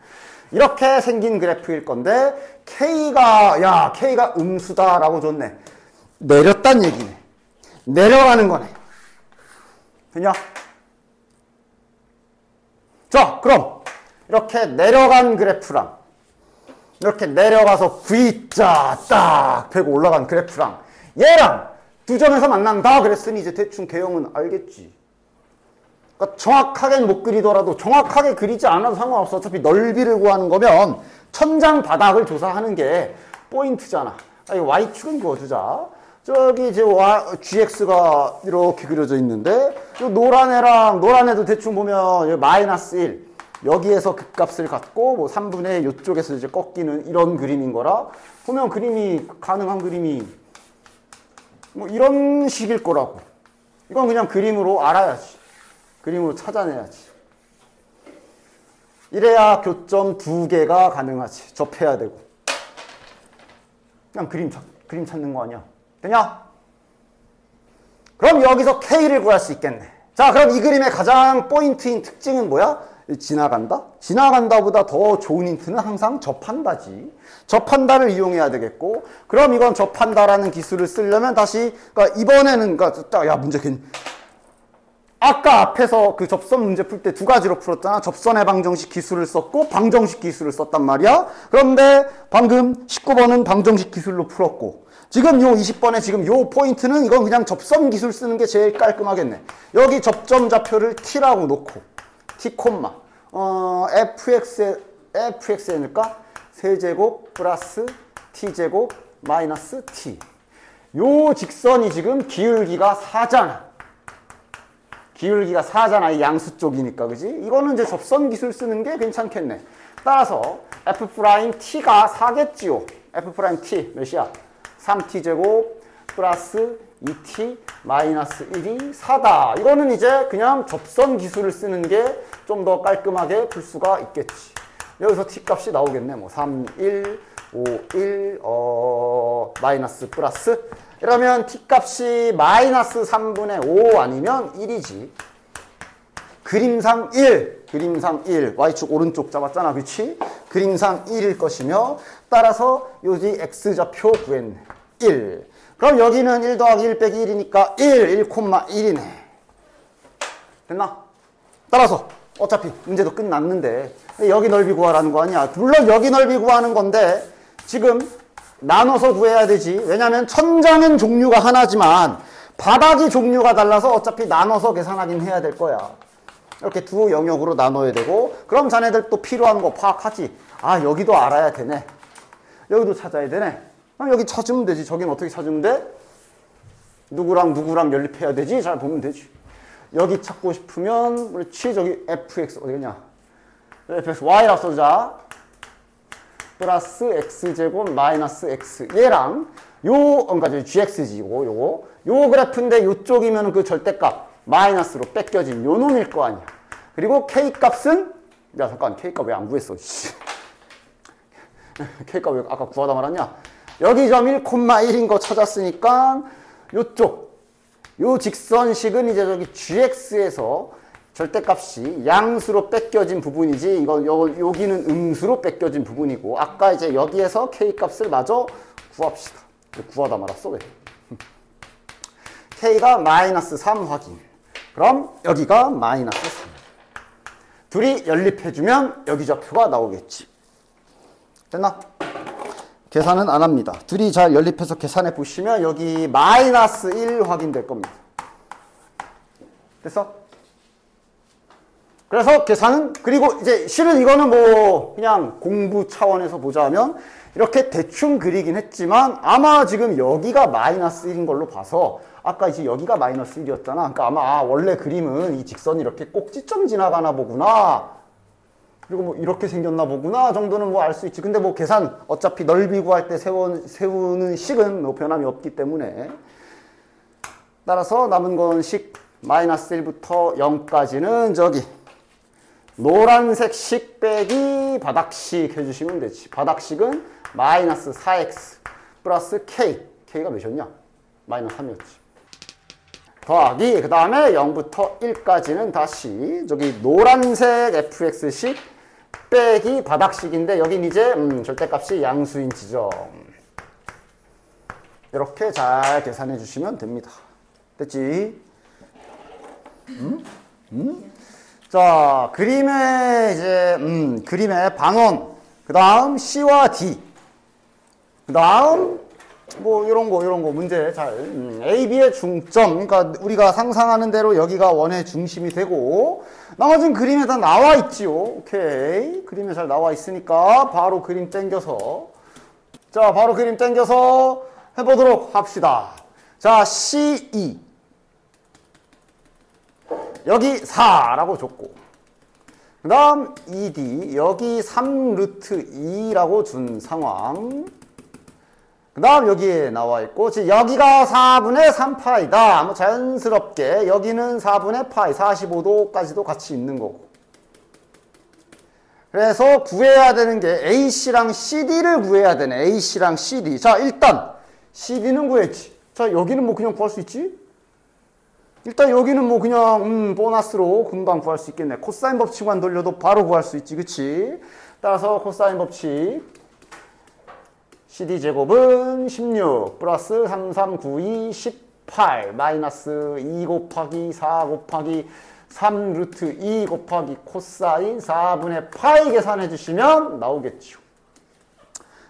이렇게 생긴 그래프일 건데 K가 음수다라고 줬네. 내렸단 얘기네. 내려가는 거네. 되냐? 자, 그럼 이렇게 내려간 그래프랑 이렇게 내려가서 V자 딱 되고 올라간 그래프랑 얘랑 두 점에서 만난다 그랬으니 이제 대충 개형은 알겠지. 그러니까 정확하게는 못 그리더라도 정확하게 그리지 않아도 상관없어. 어차피 넓이를 구하는 거면 천장 바닥을 조사하는 게 포인트잖아. Y축은 그어주자. 저기 이제 GX가 이렇게 그려져 있는데 이 노란 애도 대충 보면 마이너스 1, 여기에서 극값을 갖고 뭐 3분의 이쪽에서 이제 꺾이는 이런 그림인 거라 보면 그림이 가능한 그림이 뭐 이런 식일 거라고. 이건 그냥 그림으로 알아야지. 그림으로 찾아내야지. 이래야 교점 2개가 가능하지. 접해야 되고. 그냥 그림 찾는 거 아니야. 되냐? 그럼 여기서 K를 구할 수 있겠네. 자, 그럼 이 그림의 가장 포인트인 특징은 뭐야? 지나간다? 지나간다보다 더 좋은 힌트는 항상 접한다지. 접한다를 이용해야 되겠고, 그럼 이건 접한다라는 기술을 쓰려면 다시, 그러니까 이번에는, 그러니까, 야, 문제 아까 앞에서 그 접선 문제 풀 때 2가지로 풀었잖아. 접선의 방정식 기술을 썼고, 방정식 기술을 썼단 말이야. 그런데 방금 19번은 방정식 기술로 풀었고, 지금 요 20번에 지금 요 포인트는 이건 그냥 접선 기술 쓰는 게 제일 깔끔하겠네. 여기 접점 좌표를 t라고 놓고, t, fxn일까? 세제곱 플러스 t제곱 마이너스 t. 요 직선이 지금 기울기가 4잖아. 기울기가 4잖아. 이 양수 쪽이니까, 그지? 이거는 이제 접선 기술 쓰는 게 괜찮겠네. 따라서 f't가 4겠지요. f't 몇이야? 3t제곱 플러스 2t 마이너스 1이 4다. 이거는 이제 그냥 접선 기술을 쓰는 게 좀 더 깔끔하게 풀 수가 있겠지. 여기서 t 값이 나오겠네. 뭐 3, 1, 5, 1, 마이너스 플러스. 이러면 t 값이 마이너스 3분의 5 아니면 1이지. 그림상 1, y축 오른쪽 잡았잖아. 그치? 그림상 1일 것이며, 따라서 요지 x좌표 구했네. 1. 그럼 여기는 1 더하기 1 빼기 1이니까 1, 1,1이네. 됐나? 따라서 어차피 문제도 끝났는데 여기 넓이 구하라는 거 아니야. 물론 여기 넓이 구하는 건데 지금 나눠서 구해야 되지. 왜냐면 천장은 종류가 하나지만 바닥이 종류가 달라서 어차피 나눠서 계산하긴 해야 될 거야. 이렇게 두 영역으로 나눠야 되고, 그럼 자네들 또 필요한 거 파악하지. 아, 여기도 알아야 되네. 여기도 찾아야 되네. 그럼 여기 찾으면 되지. 저긴 어떻게 찾으면 돼? 누구랑 누구랑 연립해야 되지? 잘 보면 되지. 여기 찾고 싶으면 그렇지. 저기 fx 어디겠냐? fx y라고 써자. 플러스 x제곱 마이너스 x. 얘랑 그러니까 gx지. 요거 요 그래프인데 요쪽이면 그 절대값 마이너스로 뺏겨진 요 놈일 거 아니야. 그리고 k 값은, 야 잠깐, k 값 왜 안 구했어? k 값 왜 아까 구하다 말았냐? 여기 점 1,1인 거 찾았으니까 요쪽 요 직선식은 이제 저기 gx에서 절대값이 양수로 뺏겨진 부분이지, 여기는 음수로 뺏겨진 부분이고, 아까 이제 여기에서 k 값을 마저 구합시다. 구하다 말았어 왜? k가 마이너스 3 확인. 그럼 여기가 마이너스 3. 둘이 연립해주면 여기 좌표가 나오겠지. 됐나? 계산은 안 합니다. 둘이 잘 연립해서 계산해 보시면 여기 마이너스 1 확인될 겁니다. 됐어? 그래서 계산은, 그리고 이제 실은 이거는 뭐 그냥 공부 차원에서 보자면 이렇게 대충 그리긴 했지만 아마 지금 여기가 마이너스 1인 걸로 봐서, 아까 이제 여기가 마이너스 1이었잖아. 그러니까 아마 원래 그림은 이 직선이 이렇게 꼭지점 지나가나 보구나. 그리고 뭐 이렇게 생겼나 보구나 정도는 뭐 알 수 있지. 근데 뭐 계산 어차피 넓이 구할 때 세우는 식은 뭐 변함이 없기 때문에, 따라서 남은 건 식 마이너스 1부터 0까지는 저기 노란색 식 빼기 바닥식 해주시면 되지. 바닥식은 마이너스 4x 플러스 k가 몇이었냐? 마이너스 3이었지. 더하기 그 다음에 0부터 1까지는 다시 저기 노란색 fx식 빼기 바닥식인데, 여긴 이제 절대값이 양수인 지점. 이렇게 잘 계산해 주시면 됩니다. 됐지? 자, 그림의 반원, 그 다음 C와 D, 그 다음 뭐 이런 거 문제 잘 A, B의 중점, 그러니까 우리가 상상하는 대로 여기가 원의 중심이 되고, 나머지는 그림에 다 나와 있지요. 오케이, 그림에 잘 나와 있으니까 바로 그림 땡겨서, 자, 바로 그림 땡겨서 해보도록 합시다. 자, C2 여기 4라고 줬고, 그 다음 ED 여기 3루트 2라고 준 상황. 그 다음 여기에 나와 있고 여기가 4분의 3파이다. 뭐 자연스럽게 여기는 4분의 파이 45도까지도 같이 있는 거고. 그래서 구해야 되는 게 AC랑 CD를 구해야 되네. AC랑 CD. 자, 일단 CD는 구했지. 자, 여기는 뭐 그냥 구할 수 있지? 일단 여기는 뭐 그냥 보너스로 금방 구할 수 있겠네. 코사인 법칙만 돌려도 바로 구할 수 있지. 그치? 따라서 코사인 법칙 CD제곱은 16 플러스 3392 18 마이너스 2 곱하기 4 곱하기 3루트 2 곱하기 코사인 4분의 파이 계산해 주시면 나오겠죠.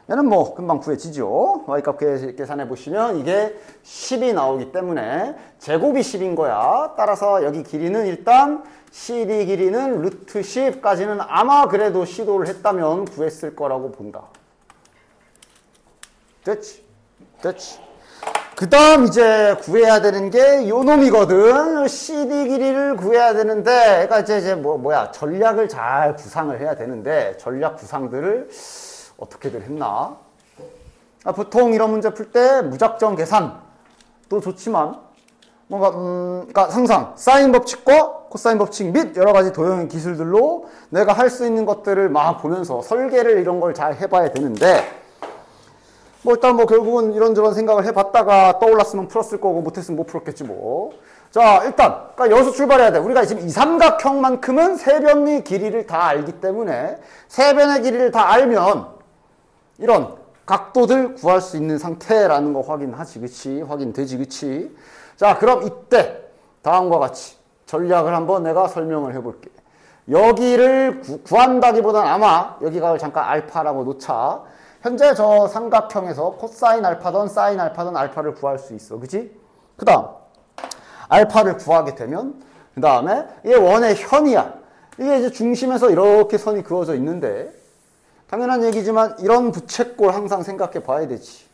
얘는 뭐 금방 구해지죠. y값 계산해 보시면 이게 10이 나오기 때문에 제곱이 10인 거야. 따라서 여기 길이는 일단 CD 길이는 루트 10까지는 아마 그래도 시도를 했다면 구했을 거라고 본다. 됐지? 됐지? 그 다음 이제 구해야 되는 게 요 놈이거든. CD 길이를 구해야 되는데, 그러니까 이제 전략을 잘 구상을 해야 되는데, 전략 구상들을 어떻게들 했나? 보통 이런 문제 풀 때 무작정 계산도 좋지만, 그러니까 항상 사인 법칙과 코사인 법칙 및 여러 가지 도형의 기술들로 내가 할 수 있는 것들을 막 보면서 설계를 이런 걸 잘 해봐야 되는데, 일단 결국은 이런저런 생각을 해봤다가 떠올랐으면 풀었을 거고 못했으면 못 풀었겠지 뭐. 자, 일단 그러니까 여기서 출발해야 돼. 우리가 지금 이 삼각형만큼은 세변의 길이를 다 알기 때문에 세변의 길이를 다 알면 이런 각도들 구할 수 있는 상태라는 거 확인하지, 그치? 확인되지, 그치? 자, 그럼 이때 다음과 같이 전략을 한번 내가 설명을 해볼게. 여기를 구한다기보다는 아마 여기 각을 잠깐 알파라고 놓자. 현재 저 삼각형에서 코사인 알파든 사인 알파든 알파를 구할 수 있어. 그치? 그 다음 알파를 구하게 되면 그 다음에 이게 원의 현이야. 이게 이제 중심에서 이렇게 선이 그어져 있는데 당연한 얘기지만 이런 부채꼴 항상 생각해 봐야 되지.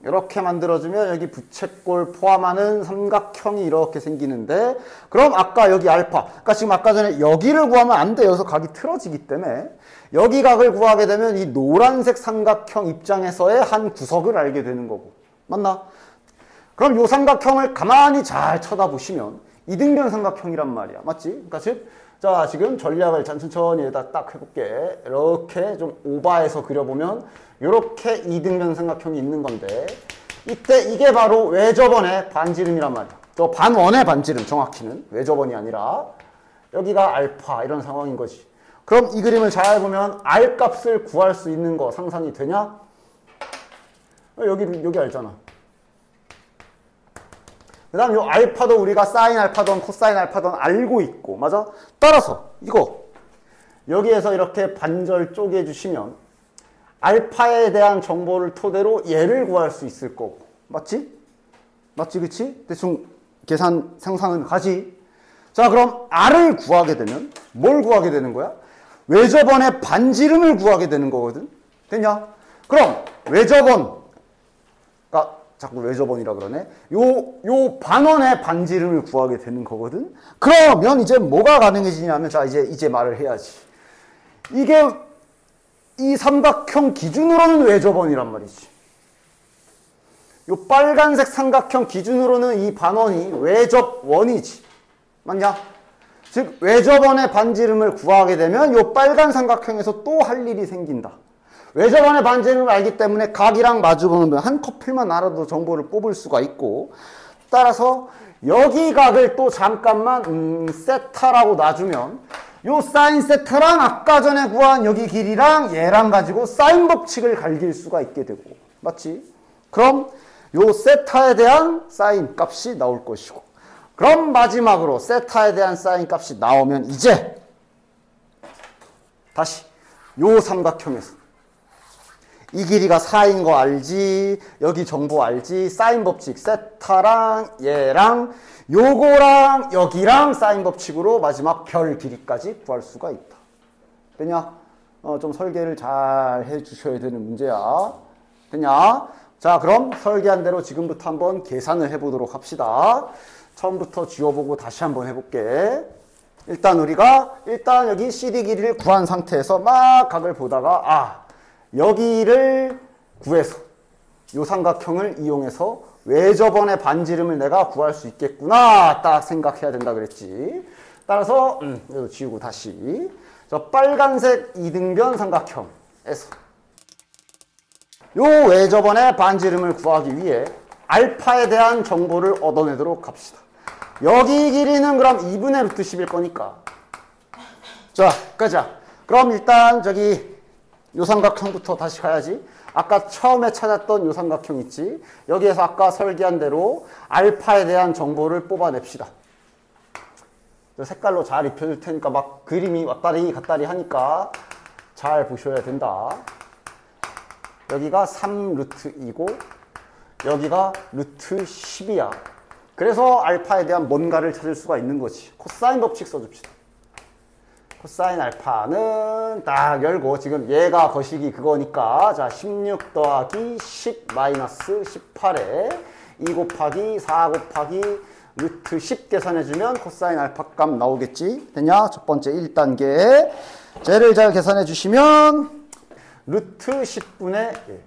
이렇게 만들어주면 여기 부채꼴 포함하는 삼각형이 이렇게 생기는데 그럼 아까 여기 알파, 그러니까 지금 아까 전에 여기를 구하면 안 돼. 여기서 각이 틀어지기 때문에 여기 각을 구하게 되면 이 노란색 삼각형 입장에서의 한 구석을 알게 되는 거고. 맞나? 그럼 이 삼각형을 가만히 잘 쳐다보시면 이등변 삼각형이란 말이야. 맞지? 그러니까 자, 지금 전략을 천천히 여기다 딱 해볼게. 이렇게 좀 오버해서 그려보면 이렇게 이등변 삼각형이 있는 건데 이때 이게 바로 외접원의 반지름이란 말이야. 저 반원의 반지름 정확히는 외접원이 아니라 여기가 알파 이런 상황인 거지. 그럼 이 그림을 잘 보면 R 값을 구할 수 있는 거 상상이 되냐? 여기 알잖아. 그 다음 요 알파도 우리가 사인 알파든 코사인 알파든 알고 있고, 맞아? 따라서 이거 여기에서 이렇게 반절 쪼개 주시면 알파에 대한 정보를 토대로 얘를 구할 수 있을 거고. 맞지? 맞지, 그치? 대충 계산 상상은 가지. 자, 그럼 R을 구하게 되면 뭘 구하게 되는 거야? 외접원의 반지름을 구하게 되는 거거든. 됐냐? 그럼 외접원, 자꾸 외접원이라 그러네. 요 반원의 반지름을 구하게 되는 거거든. 그러면 이제 뭐가 가능해지냐면, 자, 이제 말을 해야지. 이게 이 삼각형 기준으로는 외접원이란 말이지. 요 빨간색 삼각형 기준으로는 이 반원이 외접원이지. 맞냐? 즉 외접원의 반지름을 구하게 되면 요 빨간 삼각형에서 또 할 일이 생긴다. 외접원의 반지름을 알기 때문에 각이랑 마주보면 한 커플만 알아도 정보를 뽑을 수가 있고, 따라서 여기 각을 또 잠깐만 세타라고 놔주면 요 사인 세타랑 아까 전에 구한 여기 길이랑 얘랑 가지고 사인 법칙을 갈길 수가 있게 되고. 맞지? 그럼 요 세타에 대한 사인 값이 나올 것이고, 그럼 마지막으로 세타에 대한 사인 값이 나오면 이제 다시 요 삼각형에서 이 길이가 4인 거 알지? 여기 정보 알지? 사인 법칙 세타랑 얘랑 요거랑 여기랑 사인 법칙으로 마지막 별 길이까지 구할 수가 있다. 되냐? 좀 설계를 잘 해주셔야 되는 문제야. 되냐? 자, 그럼 설계한 대로 지금부터 한번 계산을 해보도록 합시다. 처음부터 지워보고 다시 한번 해볼게. 일단 우리가 여기 CD 길이를 구한 상태에서 막 각을 보다가 여기를 구해서 요 삼각형을 이용해서 외접원의 반지름을 내가 구할 수 있겠구나 딱 생각해야 된다 그랬지. 따라서 이거 지우고 다시 저 빨간색 이등변 삼각형에서 요 외접원의 반지름을 구하기 위해 알파에 대한 정보를 얻어내도록 합시다. 여기 길이는 그럼 2분의 루트 10일 거니까. 자, 가자. 그럼 일단 저기 요 삼각형부터 다시 가야지. 아까 처음에 찾았던 요 삼각형 있지. 여기에서 아까 설계한 대로 알파에 대한 정보를 뽑아냅시다. 색깔로 잘 입혀줄 테니까 막 그림이 왔다리 갔다리 하니까 잘 보셔야 된다. 여기가 3루트이고 여기가 루트 10이야. 그래서 알파에 대한 뭔가를 찾을 수가 있는 거지. 코사인 법칙 써줍시다. 코사인 알파는 딱 열고 지금 얘가 거시기 그거니까 자 16 더하기 10 마이너스 18에 2 곱하기 4 곱하기 루트 10 계산해주면 코사인 알파 값 나오겠지. 됐냐? 첫 번째 1단계 쟤를 잘 계산해 주시면 루트 10분의 1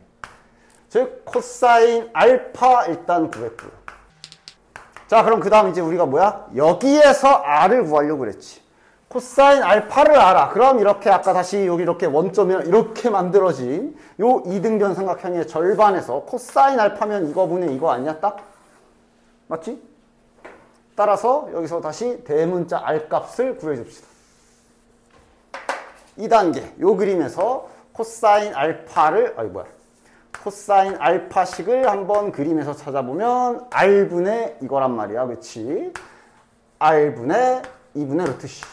즉 코사인 알파 일단 구했고요. 자 그럼 그 다음 이제 우리가 뭐야? 여기에서 r을 구하려고 그랬지. 코사인 알파를 알아. 그럼 이렇게 아까 다시 여기 이렇게 원점이 이렇게 만들어진 요 이등변 삼각형의 절반에서 코사인 알파면 이거분의 이거 아니야 딱? 맞지? 따라서 여기서 다시 대문자 r 값을 구해줍시다. 2단계 요 그림에서 코사인 알파를 코사인 알파식을 한번 그림에서 찾아보면 r분의 이거란 말이야. 그치? r분의 2분의 루트 10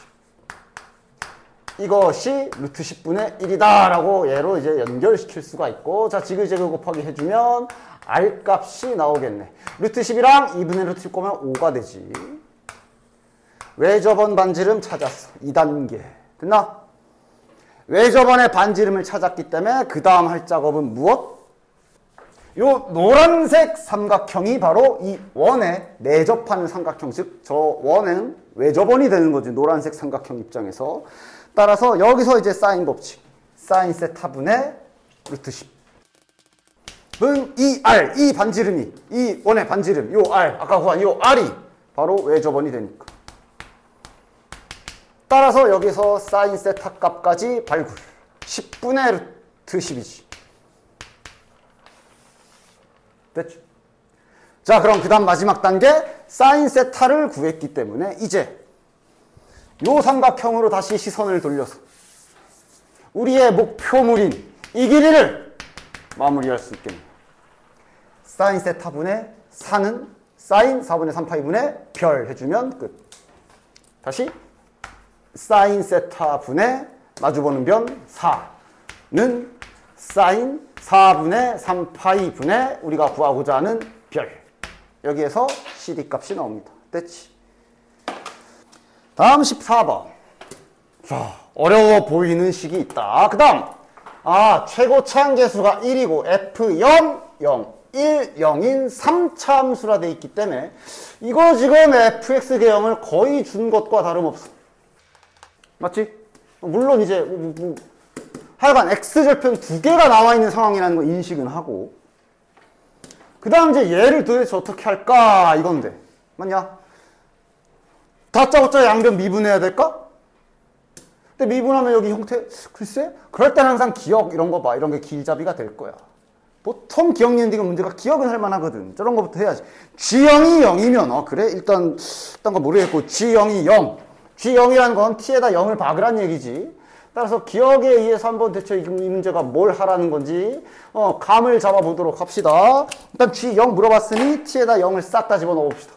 이것이 루트 10분의 1이다 라고 얘로 이제 연결시킬 수가 있고 자 지그재그 곱하기 해주면 r 값이 나오겠네. 루트 10이랑 2분의 루트 10 꼬면 5가 되지. 외접원 반지름 찾았어. 2단계 됐나? 외접원의 반지름을 찾았기 때문에 그 다음 할 작업은 무엇? 요 노란색 삼각형이 바로 이 원에 내접하는 삼각형, 즉 저 원은 외접원이 되는 거지. 노란색 삼각형 입장에서. 따라서 여기서 이제 사인 법칙, 사인 세타분의 루트 10은 이 r, 이 반지름이, 이 원의 반지름, 요 r, 아까 구한 요 r이 바로 외접원이 되니까. 따라서 여기서 사인 세타 값까지 발굴. 10분의 루트 10이지. 됐죠? 자, 그럼 그 다음 마지막 단계 사인 세타를 구했기 때문에 이제 요 삼각형으로 다시 시선을 돌려서 우리의 목표물인 이 길이를 마무리할 수 있겠네. 사인 세타분의 4는 사인 4분의 3파이분의 별 해주면 끝. 다시 사인 세타분의 마주보는 변 4는 사인 4분의 3파이분의 우리가 구하고자 하는 별. 여기에서 CD 값이 나옵니다. 됐지? 다음 14번. 자, 어려워 보이는 식이 있다. 그 다음 최고차 함계수가 1이고 F0, 0, 1, 0인 3차 함수라 돼 있기 때문에 이거 지금 fx 계형을 거의 준 것과 다름없어. 맞지? 물론 이제 하여간 x절편 두 개가 나와 있는 상황이라는 거 인식은 하고 그 다음 이제 얘를 도대체 어떻게 할까 이건데 맞냐? 다짜고짜 양변 미분해야 될까? 근데 미분하면 여기 형태 글쎄 그럴 땐 항상 기억 이런 거 봐. 이런 게 길잡이가 될 거야. 보통 기억 연디가 문제가 기억은 할 만하거든. 저런 거부터 해야지. G형이 0이면 그래 일단 딴 거 모르겠고 G형이 0 G0이라는 건 t에다 0을 박으란 얘기지. 따라서 기억에 의해서 한번 대체 이 문제가 뭘 하라는 건지 감을 잡아보도록 합시다. 일단 G0 물어봤으니 t에다 0을 싹 다 집어넣어 봅시다.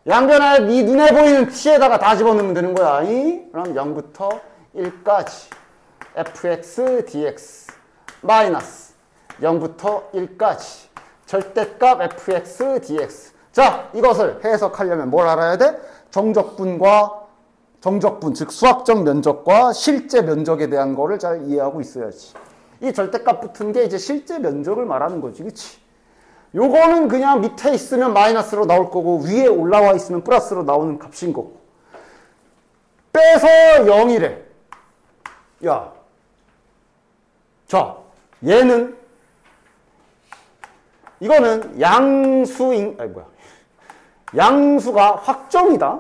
양변에 네 눈에 보이는 t에다가 다 집어넣으면 되는 거야. 그럼 0부터 1까지 fx dx 마이너스 0부터 1까지 절대값 fx dx. 자, 이것을 해석하려면 뭘 알아야 돼? 정적분, 즉 수학적 면적과 실제 면적에 대한 거를 잘 이해하고 있어야지. 이 절대값 붙은 게 이제 실제 면적을 말하는 거지. 그치? 요거는 그냥 밑에 있으면 마이너스로 나올 거고 위에 올라와 있으면 플러스로 나오는 값인 거고. 빼서 0이래. 야. 자, 얘는 이거는 양수인, 아니 뭐야. 양수가 확정이다.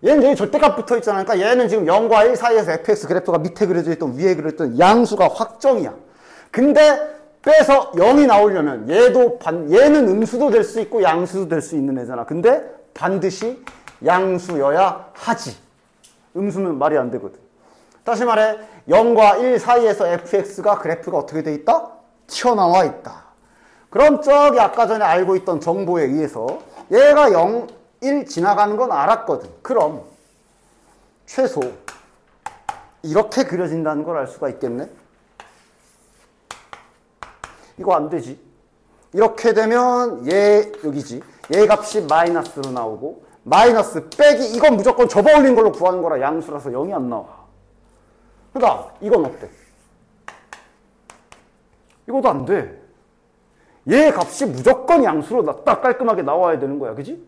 얘는 여기 절대값 붙어 있잖아. 그러니까 얘는 지금 0과 1 사이에서 fx 그래프가 밑에 그려져 있던 위에 그려져 있던 양수가 확정이야. 근데 빼서 0이 나오려면 얘는 음수도 될 수 있고 양수도 될 수 있는 애잖아. 근데 반드시 양수여야 하지. 음수는 말이 안 되거든. 다시 말해 0과 1 사이에서 fx가 그래프가 어떻게 돼 있다? 튀어나와 있다. 그럼 저기 아까 전에 알고 있던 정보에 의해서 얘가 0, 1 지나가는 건 알았거든. 그럼 최소 이렇게 그려진다는 걸 알 수가 있겠네. 이거 안 되지. 이렇게 되면 얘 여기지. 얘 값이 마이너스로 나오고 마이너스 빼기 이건 무조건 접어 올린 걸로 구하는 거라 양수라서 0이 안 나와. 그러니까 이건 어때? 이것도 안 돼. 얘 값이 무조건 양수로 딱 깔끔하게 나와야 되는 거야. 그지?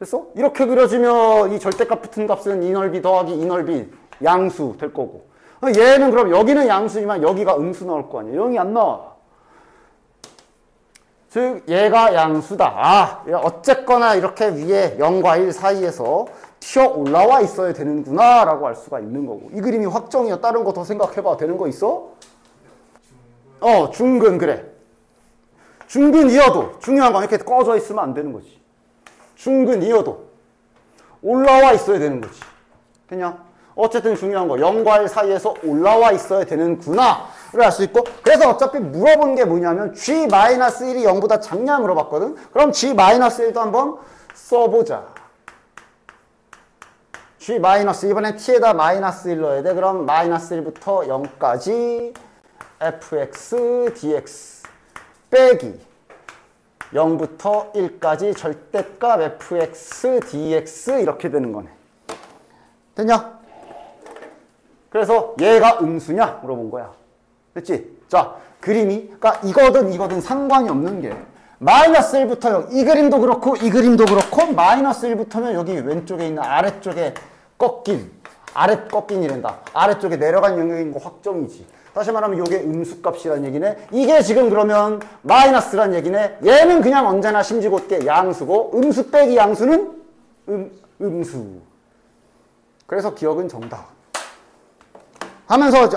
됐어? 이렇게 그려지면 이 절대값 붙은 값은 이 넓이 더하기 이 넓이 양수 될 거고. 얘는 그럼 여기는 양수지만 여기가 음수 나올 거 아니야. 0이 안 나와. 즉 얘가 양수다. 아, 어쨌거나 이렇게 위에 0과 1 사이에서 튀어 올라와 있어야 되는구나 라고 알 수가 있는 거고. 이 그림이 확정이야. 다른 거 더 생각해봐. 되는 거 있어? 중근 그래. 중근이어도 중요한 건 이렇게 꺼져 있으면 안 되는 거지. 중근이어도 올라와 있어야 되는 거지. 됐냐? 어쨌든 중요한 거 0과 1 사이에서 올라와 있어야 되는구나 를 알 수 있고, 그래서 어차피 물어본 게 뭐냐면 G-1이 0보다 작냐 물어봤거든. 그럼 G-1도 한번 써보자. G- 이번엔 T에다 마이너스 1 넣어야 돼. 그럼 마이너스 1부터 0까지 fx dx 빼기 0부터 1까지 절대값 fx dx 이렇게 되는 거네. 됐냐? 그래서 얘가 음수냐 물어본 거야. 됐지? 자, 그림이 그러니까 이거든 상관이 없는 게 마이너스 1부터 0 이 그림도 그렇고 이 그림도 그렇고 마이너스 1부터면 여기 왼쪽에 있는 아래쪽에 아래 꺾인이란다. 아래쪽에 내려간 영역인 거 확정이지. 다시 말하면 이게 음수값이란 얘기네. 이게 지금 그러면 마이너스란 얘기네. 얘는 그냥 언제나 심지곧게 양수고 음수 빼기 양수는 음수. 그래서 기억은 정답. 하면서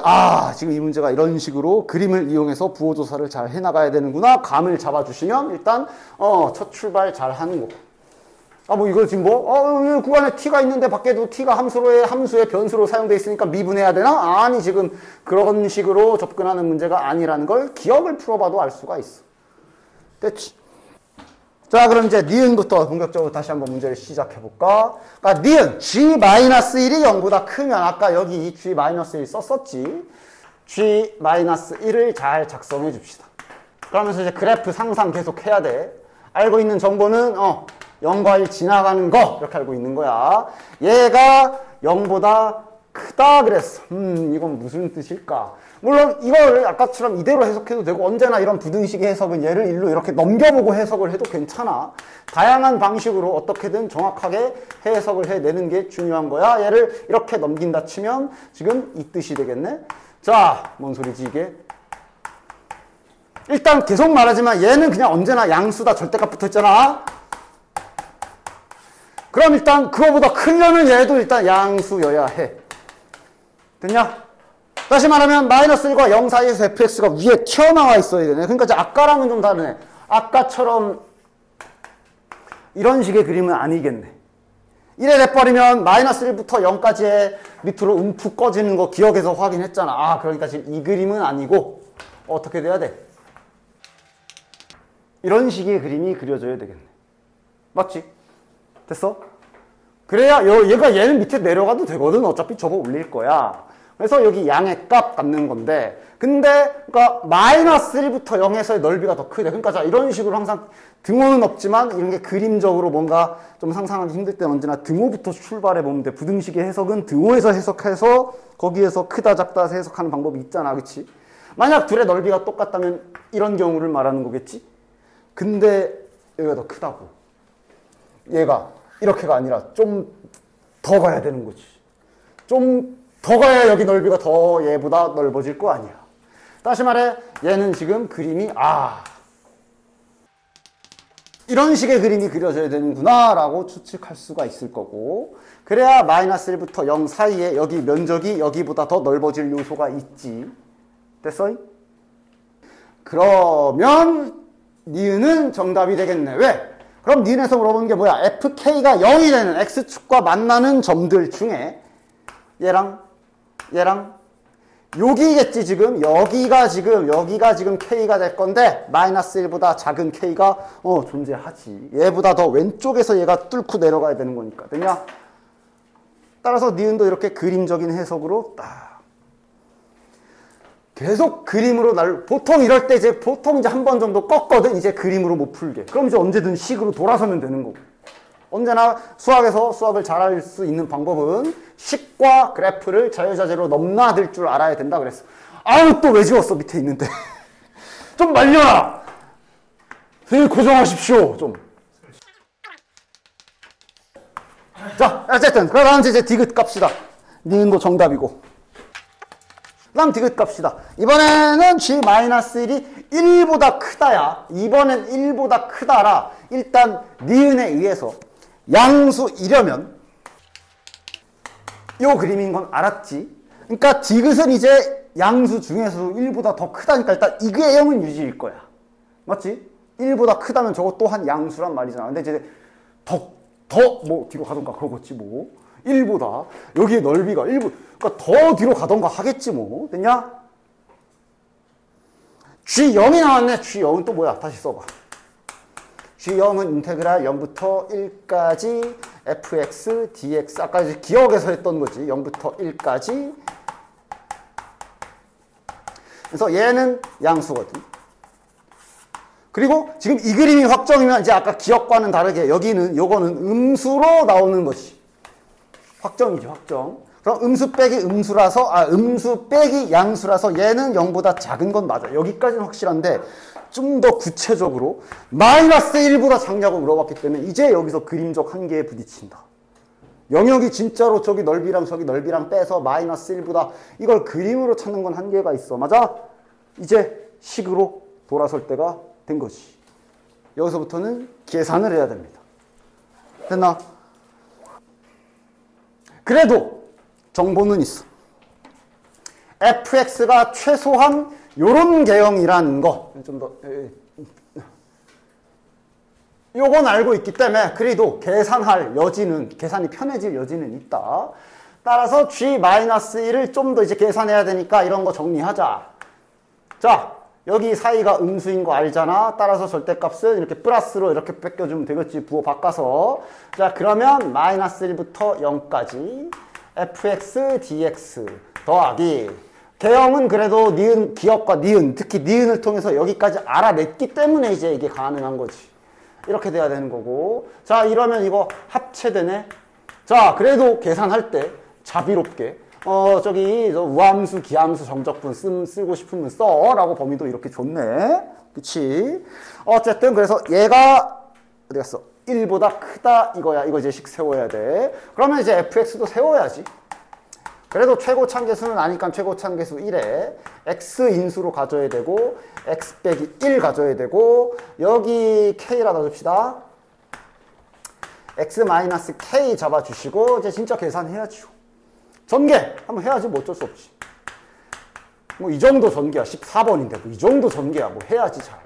지금 이 문제가 이런 식으로 그림을 이용해서 부호조사를 잘 해나가야 되는구나. 감을 잡아주시면 일단 첫 출발 잘 하는 거고. 이거 지금 구간에 t가 있는데 밖에도 t가 함수의 변수로 사용되어 있으니까 미분해야 되나? 아니, 지금 그런 식으로 접근하는 문제가 아니라는 걸 기억을 풀어봐도 알 수가 있어. 됐지? 자, 그럼 이제 니은부터 본격적으로 다시 한번 문제를 시작해볼까? 그러니까 니은, G-1이 0보다 크면 아까 여기 이 G-1 썼었지. G-1을 잘 작성해 줍시다. 그러면서 이제 그래프 상상 계속 해야 돼. 알고 있는 정보는 0과 1 지나가는 거 이렇게 알고 있는 거야. 얘가 0보다 크다 그랬어. 이건 무슨 뜻일까? 물론 이거를 아까처럼 이대로 해석해도 되고 언제나 이런 부등식의 해석은 얘를 일로 이렇게 넘겨보고 해석을 해도 괜찮아. 다양한 방식으로 어떻게든 정확하게 해석을 해내는 게 중요한 거야. 얘를 이렇게 넘긴다 치면 지금 이 뜻이 되겠네. 자, 뭔 소리지 이게? 일단 계속 말하지만 얘는 그냥 언제나 양수다. 절대값 붙어있잖아. 그럼 일단 그거보다 크려면 얘도 일단 양수여야 해. 됐냐? 다시 말하면 마이너스 1과 0 사이에서 fx가 위에 튀어나와 있어야 되네. 그러니까 이제 아까랑은 좀 다르네. 아까처럼 이런 식의 그림은 아니겠네. 이래 돼버리면 마이너스 1부터 0까지의 밑으로 움푹 꺼지는 거 기억해서 확인했잖아. 그러니까 지금 이 그림은 아니고 어떻게 돼야 돼? 이런 식의 그림이 그려져야 되겠네. 맞지? 됐어? 그래야 얘는 밑에 내려가도 되거든. 어차피 접어 올릴 거야. 그래서 여기 양의 값 갖는 건데, 그러니까 마이너스 1부터 0에서의 넓이가 더 크대. 그러니까 자, 이런 식으로 항상 등호는 없지만 이런 게 그림적으로 뭔가 좀 상상하기 힘들 때는 언제나 등호부터 출발해 보면 돼. 부등식의 해석은 등호에서 해석해서 거기에서 크다 작다 해석하는 방법이 있잖아. 그치? 만약 둘의 넓이가 똑같다면 이런 경우를 말하는 거겠지? 근데 여기가 더 크다고. 얘가 이렇게가 아니라 좀 더 가야 되는 거지. 좀 더 가야 여기 넓이가 더 얘보다 넓어질 거 아니야. 다시 말해 얘는 지금 그림이 이런 식의 그림이 그려져야 되는구나 라고 추측할 수가 있을 거고, 그래야 마이너스 1부터 0 사이에 여기 면적이 여기보다 더 넓어질 요소가 있지. 됐어? 그러면 니은은 정답이 되겠네. 왜? 그럼 니은에서 물어보는 게 뭐야? fk가 0이 되는 x축과 만나는 점들 중에 얘랑 여기겠지. 지금 여기가 지금 k가 될 건데 마이너스 1보다 작은 k가 존재하지. 얘보다 더 왼쪽에서 얘가 뚫고 내려가야 되는 거니까. 됐냐? 따라서 니은도 이렇게 그림적인 해석으로 딱 계속 그림으로 보통 이럴 때 이제 한 번 정도 껐거든. 이제 그림으로 못 풀게. 그럼 이제 언제든 식으로 돌아서면 되는 거고. 언제나 수학에서 수학을 잘할 수 있는 방법은 식과 그래프를 자유자재로 넘나들 줄 알아야 된다 그랬어. 아유, 또 왜 지웠어? 밑에 있는데. 좀 말려라! 선생님 고정하십시오. 좀. 자, 어쨌든 그 다음 이제 디귿 갑시다. 니은도 정답이고. 그 다음 디귿 갑시다. 이번에는 g-1이 1보다 크다야. 이번엔 1보다 크다라. 일단 니은에 의해서 양수이려면 요 그림인 건 알았지. 그러니까 디귿은 이제 양수 중에서도 1보다 더 크다니까 일단 이게 0은 유지일 거야. 맞지? 1보다 크다면 저거 또한 양수란 말이잖아. 근데 이제 뭐 뒤로 가던가 그러겠지 뭐. 1보다 여기에 넓이가 1보 그러니까 더 뒤로 가던가 하겠지 뭐. 됐냐? G0이 나왔네. G0은 또 뭐야? 다시 써봐. G0은 인테그랄 0부터 1까지 fx dx 아까 이제 기억에서 했던 거지. 0부터 1까지. 그래서 얘는 양수거든. 그리고 지금 이 그림이 확정이면 이제 아까 기억과는 다르게 요거는 음수로 나오는 것이 확정이죠. 확정. 그럼 음수 빼기 음수 빼기 양수라서 얘는 0보다 작은 건 맞아. 여기까지는 확실한데 좀 더 구체적으로 마이너스 1보다 작냐고 물어봤기 때문에 이제 여기서 그림적 한계에 부딪힌다. 영역이 진짜로 저기 넓이랑 빼서 마이너스 1보다 이걸 그림으로 찾는 건 한계가 있어. 맞아? 이제 식으로 돌아설 때가 된 거지. 여기서부터는 계산을 해야 됩니다. 됐나? 그래도 정보는 있어. fx가 최소한 요런 개형이라는 거 좀 더 요건 알고 있기 때문에 그래도 계산이 편해질 여지는 있다. 따라서 g-1을 좀 더 이제 계산해야 되니까 이런 거 정리하자. 자, 여기 사이가 음수인 거 알잖아. 따라서 절대값은 이렇게 플러스로 이렇게 뺏겨주면 되겠지. 부호 바꿔서. 자, 그러면 마이너스 1부터 0까지 fx dx 더하기 개형은 그래도 니은, 기억과 니은, 특히 니은을 통해서 여기까지 알아냈기 때문에 이제 이게 가능한 거지. 이렇게 돼야 되는 거고. 자, 이러면 이거 합체되네. 자, 그래도 계산할 때 자비롭게 저기 우함수, 기함수, 정적분 쓰고 싶으면 써라고 범위도 이렇게 줬네. 그치? 어쨌든 그래서 얘가 어디 갔어? 1보다 크다 이거야. 이거 이제 식 세워야 돼. 그러면 이제 fx도 세워야지. 그래도 최고차계수는 아니까 최고차계수 1에 x 인수로 가져야 되고 x 빼기 1 가져야 되고 여기 k라 놔줍시다. x-k 잡아주시고 이제 진짜 계산해야죠. 전개 한번 해야지. 뭐 어쩔 수 없지. 뭐 이 정도 전개야. 14번인데 뭐 이 정도 전개야. 뭐 해야지 잘.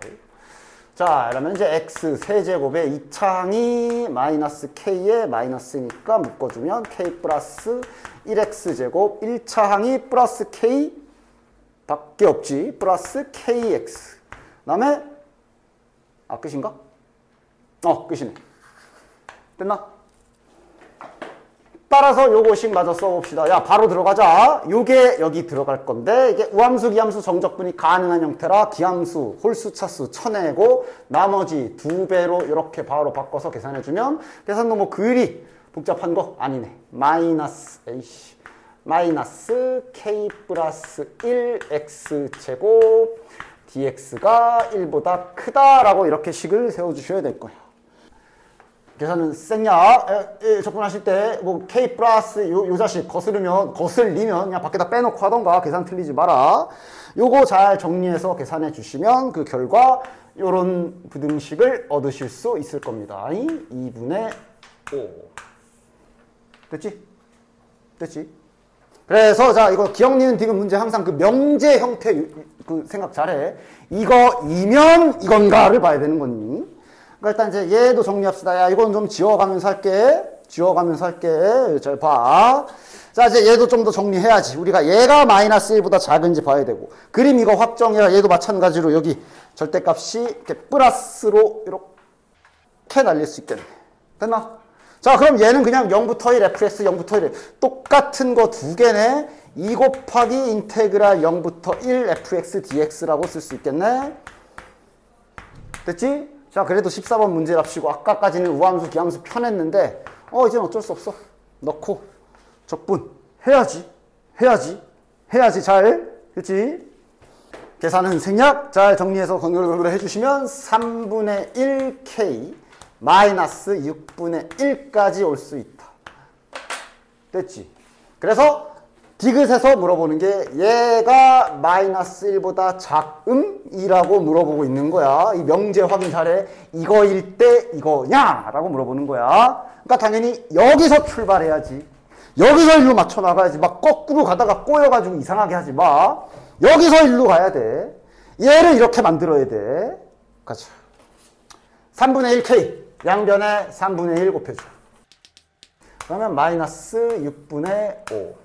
자, 그러면 이제 x 세제곱에 2차항이 마이너스 k에 마이너스니까 묶어주면 k 플러스 1x제곱 1차항이 플러스 k 밖에 없지. 플러스 kx. 그 다음에 끝인가? 끝이네. 됐나? 따라서 요거식 마저 써봅시다. 야, 바로 들어가자. 요게 여기 들어갈 건데 이게 우함수, 기함수, 정적분이 가능한 형태라 기함수, 홀수, 차수 쳐내고 나머지 2배로 이렇게 바로 바꿔서 계산해주면 계산도 뭐 그리 복잡한 거 아니네. 마이너스 k 플러스 1x제곱 dx가 1보다 크다라고 이렇게 식을 세워주셔야 될 거야. 계산은 생략. 접근하실 때 뭐 K 플러스 요 자식 거스리면 그냥 밖에다 빼놓고 하던가 계산 틀리지 마라. 요거 잘 정리해서 계산해 주시면 그 결과 요런 부등식을 얻으실 수 있을 겁니다. 2분의 5. 됐지? 됐지? 그래서 자 이거 기억 니은 디귿 문제 항상 그 명제 형태 그 생각 잘해. 이거이면 이건가를 봐야 되는 거니. 그러니까 일단 이제 얘도 정리합시다. 야 이건 좀 지워가면서 할게. 잘 봐. 자 이제 얘도 좀 더 정리해야지. 우리가 얘가 마이너스 1보다 작은지 봐야 되고. 그림 이거 확정해야 얘도 마찬가지로 여기 절대값이 이렇게 플러스로 이렇게 날릴 수 있겠네. 됐나? 자 그럼 얘는 그냥 0부터 1 fx 0부터 1 똑같은 거 두 개네. 2 곱하기 인테그랄 0부터 1 fx dx라고 쓸 수 있겠네. 됐지? 자 그래도 14번 문제랍시고 아까까지는 우함수 기함수 편했는데 이제는 어쩔 수 없어. 넣고 적분 해야지 잘. 그치? 계산은 생략 잘 정리해서 건강을 해주시면 3분의 1k 마이너스 6분의 1까지 올 수 있다. 됐지? 그래서 디귿에서 물어보는 게 얘가 마이너스 1보다 작음이라고 물어보고 있는 거야. 이 명제 확인 잘해. 이거일 때 이거냐? 라고 물어보는 거야. 그러니까 당연히 여기서 출발해야지. 여기서 일로 맞춰 나가야지. 막 거꾸로 가다가 꼬여가지고 이상하게 하지 마. 여기서 일로 가야 돼. 얘를 이렇게 만들어야 돼. 가자. 3분의 1k. 양변에 3분의 1 곱해줘. 그러면 마이너스 6분의 5.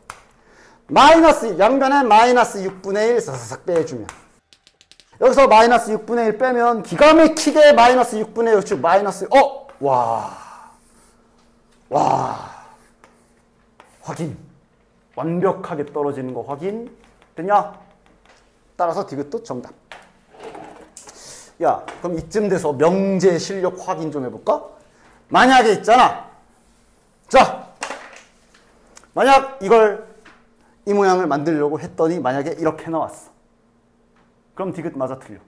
양변에 마이너스 6분의 1 사사삭 빼주면. 여기서 마이너스 6분의 1 빼면 기가 막히게 마이너스 6분의 1, 즉 마이너스, 확인. 완벽하게 떨어지는 거 확인. 됐냐? 따라서 디귿도 정답. 야, 그럼 이쯤 돼서 명제 실력 확인 좀 해볼까? 만약에 있잖아. 자, 만약 이걸 이 모양을 만들려고 했더니 만약에 이렇게 나왔어. 그럼 디귿 맞아 틀려.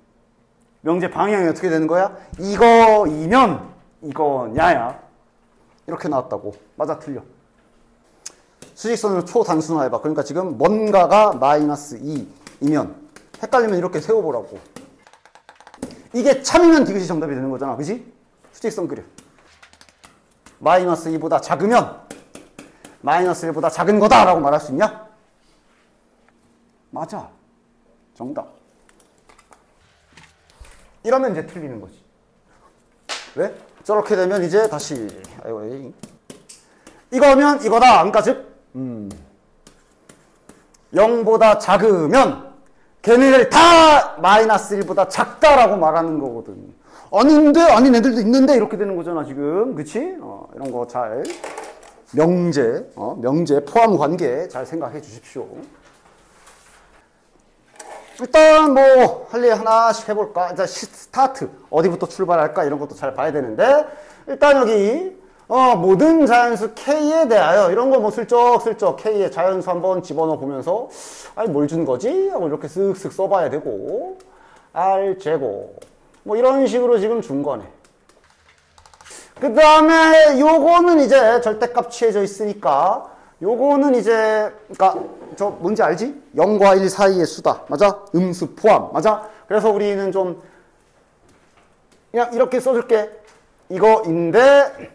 명제 방향이 어떻게 되는 거야? 이거이면 이거냐야. 이렇게 나왔다고. 맞아 틀려. 수직선으로 초단순화해봐. 그러니까 지금 뭔가가 마이너스 2이면 헷갈리면 이렇게 세워보라고. 이게 참이면 디귿이 정답이 되는 거잖아. 그지? 수직선 그려. 마이너스 2보다 작으면 마이너스 1보다 작은 거다라고 말할 수 있냐? 맞아. 정답. 이러면 이제 틀리는 거지. 왜? 저렇게 되면 이제 다시 이거면 이거다. 그러니까 즉 0보다 작으면 걔네들 다 마이너스 1보다 작다라고 말하는 거거든. 아닌데 아닌 애들도 있는데 이렇게 되는 거잖아 지금. 그치? 이런 거 잘 명제 포함 관계 잘 생각해 주십시오. 일단 뭐 할 일 하나씩 해볼까? 일단 스타트 어디부터 출발할까? 이런 것도 잘 봐야 되는데 일단 여기 모든 자연수 K에 대하여 이런 거 뭐 슬쩍슬쩍 K의 자연수 한번 집어넣어 보면서 아니 뭘 준 거지? 하고 이렇게 쓱쓱 써봐야 되고 R제곱 뭐 이런 식으로 지금 준 거네. 그 다음에 요거는 이제 절대값 취해져 있으니까 요거는 이제 그러니까 저 뭔지 알지? 0과 1 사이의 수다. 맞아? 음수 포함. 맞아? 그래서 우리는 좀 그냥 이렇게 써줄게. 이거인데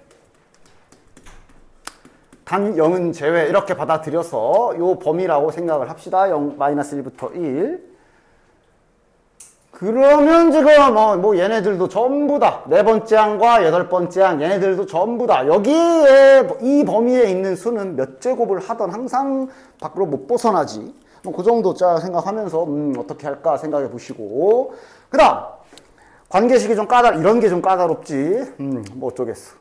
단 0은 제외 이렇게 받아들여서 요 범위라고 생각을 합시다. 0, 마이너스 1부터 1. 그러면 지금 뭐 얘네들도 전부 다 네 번째 항과 여덟 번째 항 얘네들도 전부 다 여기에 이 범위에 있는 수는 몇 제곱을 하던 항상 밖으로 못 벗어나지. 뭐 그 정도 짜 생각하면서 어떻게 할까 생각해 보시고 그 다음 관계식이 좀 이런 게 좀 까다롭지. 뭐 어쩌겠어.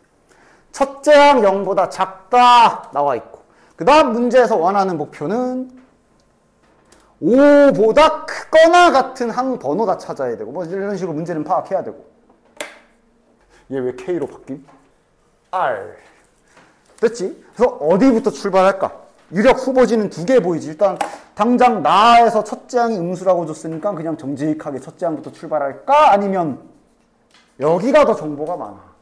첫째 항 0보다 작다 나와 있고 그 다음 문제에서 원하는 목표는 5보다 크거나 같은 항 번호다 찾아야 되고 뭐 이런 식으로 문제는 파악해야 되고. 얘 왜 K로 바뀐? R. 됐지? 그래서 어디부터 출발할까? 유력 후보지는 두 개 보이지. 일단 당장 나에서 첫째 항이 음수라고 줬으니까 그냥 정직하게 첫째 항부터 출발할까? 아니면 여기가 더 정보가 많아.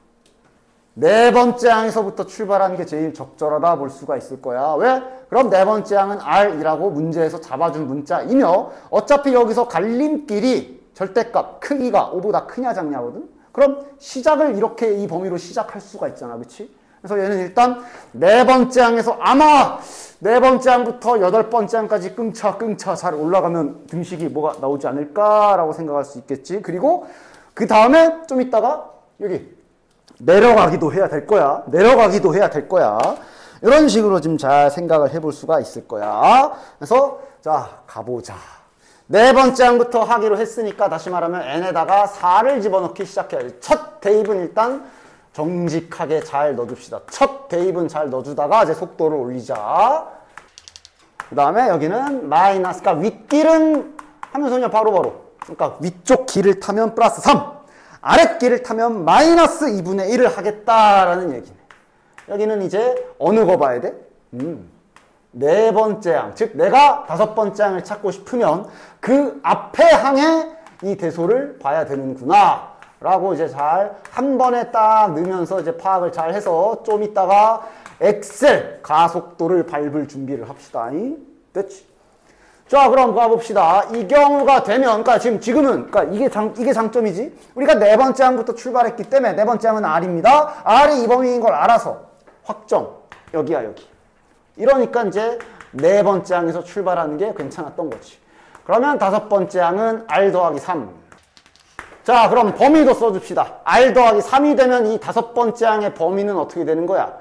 네 번째 항에서부터 출발하는 게 제일 적절하다 볼 수가 있을 거야. 왜? 그럼 네 번째 항은 R이라고 문제에서 잡아준 문자이며 어차피 여기서 갈림길이 절대값 크기가 5보다 크냐 작냐거든. 그럼 시작을 이렇게 이 범위로 시작할 수가 있잖아. 그치? 그래서 얘는 일단 네 번째 항에서 아마 네 번째 항부터 여덟 번째 항까지 끙차 잘 올라가면 등식이 뭐가 나오지 않을까라고 생각할 수 있겠지. 그리고 그 다음에 좀 있다가 여기 내려가기도 해야 될 거야. 내려가기도 해야 될 거야. 이런 식으로 좀 잘 생각을 해볼 수가 있을 거야. 그래서 자 가보자. 네 번째 항부터 하기로 했으니까 다시 말하면 n에다가 4를 집어넣기 시작해야지. 첫 대입은 일단 정직하게 잘 넣어줍시다. 첫 대입은 잘 넣어주다가 이제 속도를 올리자. 그 다음에 여기는 마이너스, 그러니까 윗길은 하면서 그냥 바로바로. 그러니까 위쪽 길을 타면 플러스 3, 아랫길을 타면 마이너스 2분의 1을 하겠다라는 얘기네. 여기는 이제 어느 거 봐야 돼? 네 번째 항, 즉 내가 다섯 번째 항을 찾고 싶으면 그 앞에 항에 이 대소를 봐야 되는구나 라고 이제 잘 한 번에 딱 넣으면서 이제 파악을 잘 해서 좀 있다가 엑셀 가속도를 밟을 준비를 합시다. 됐지? 자, 그럼 가봅시다. 이 경우가 되면, 그러니까 지금은, 그러니까 이게 장점이지. 우리가 네 번째 항부터 출발했기 때문에 네 번째 항은 R입니다. R이 이 범위인 걸 알아서 확정. 여기야, 여기. 이러니까 이제 네 번째 항에서 출발하는 게 괜찮았던 거지. 그러면 다섯 번째 항은 R 더하기 3. 자, 그럼 범위도 써줍시다. R 더하기 3이 되면 이 다섯 번째 항의 범위는 어떻게 되는 거야?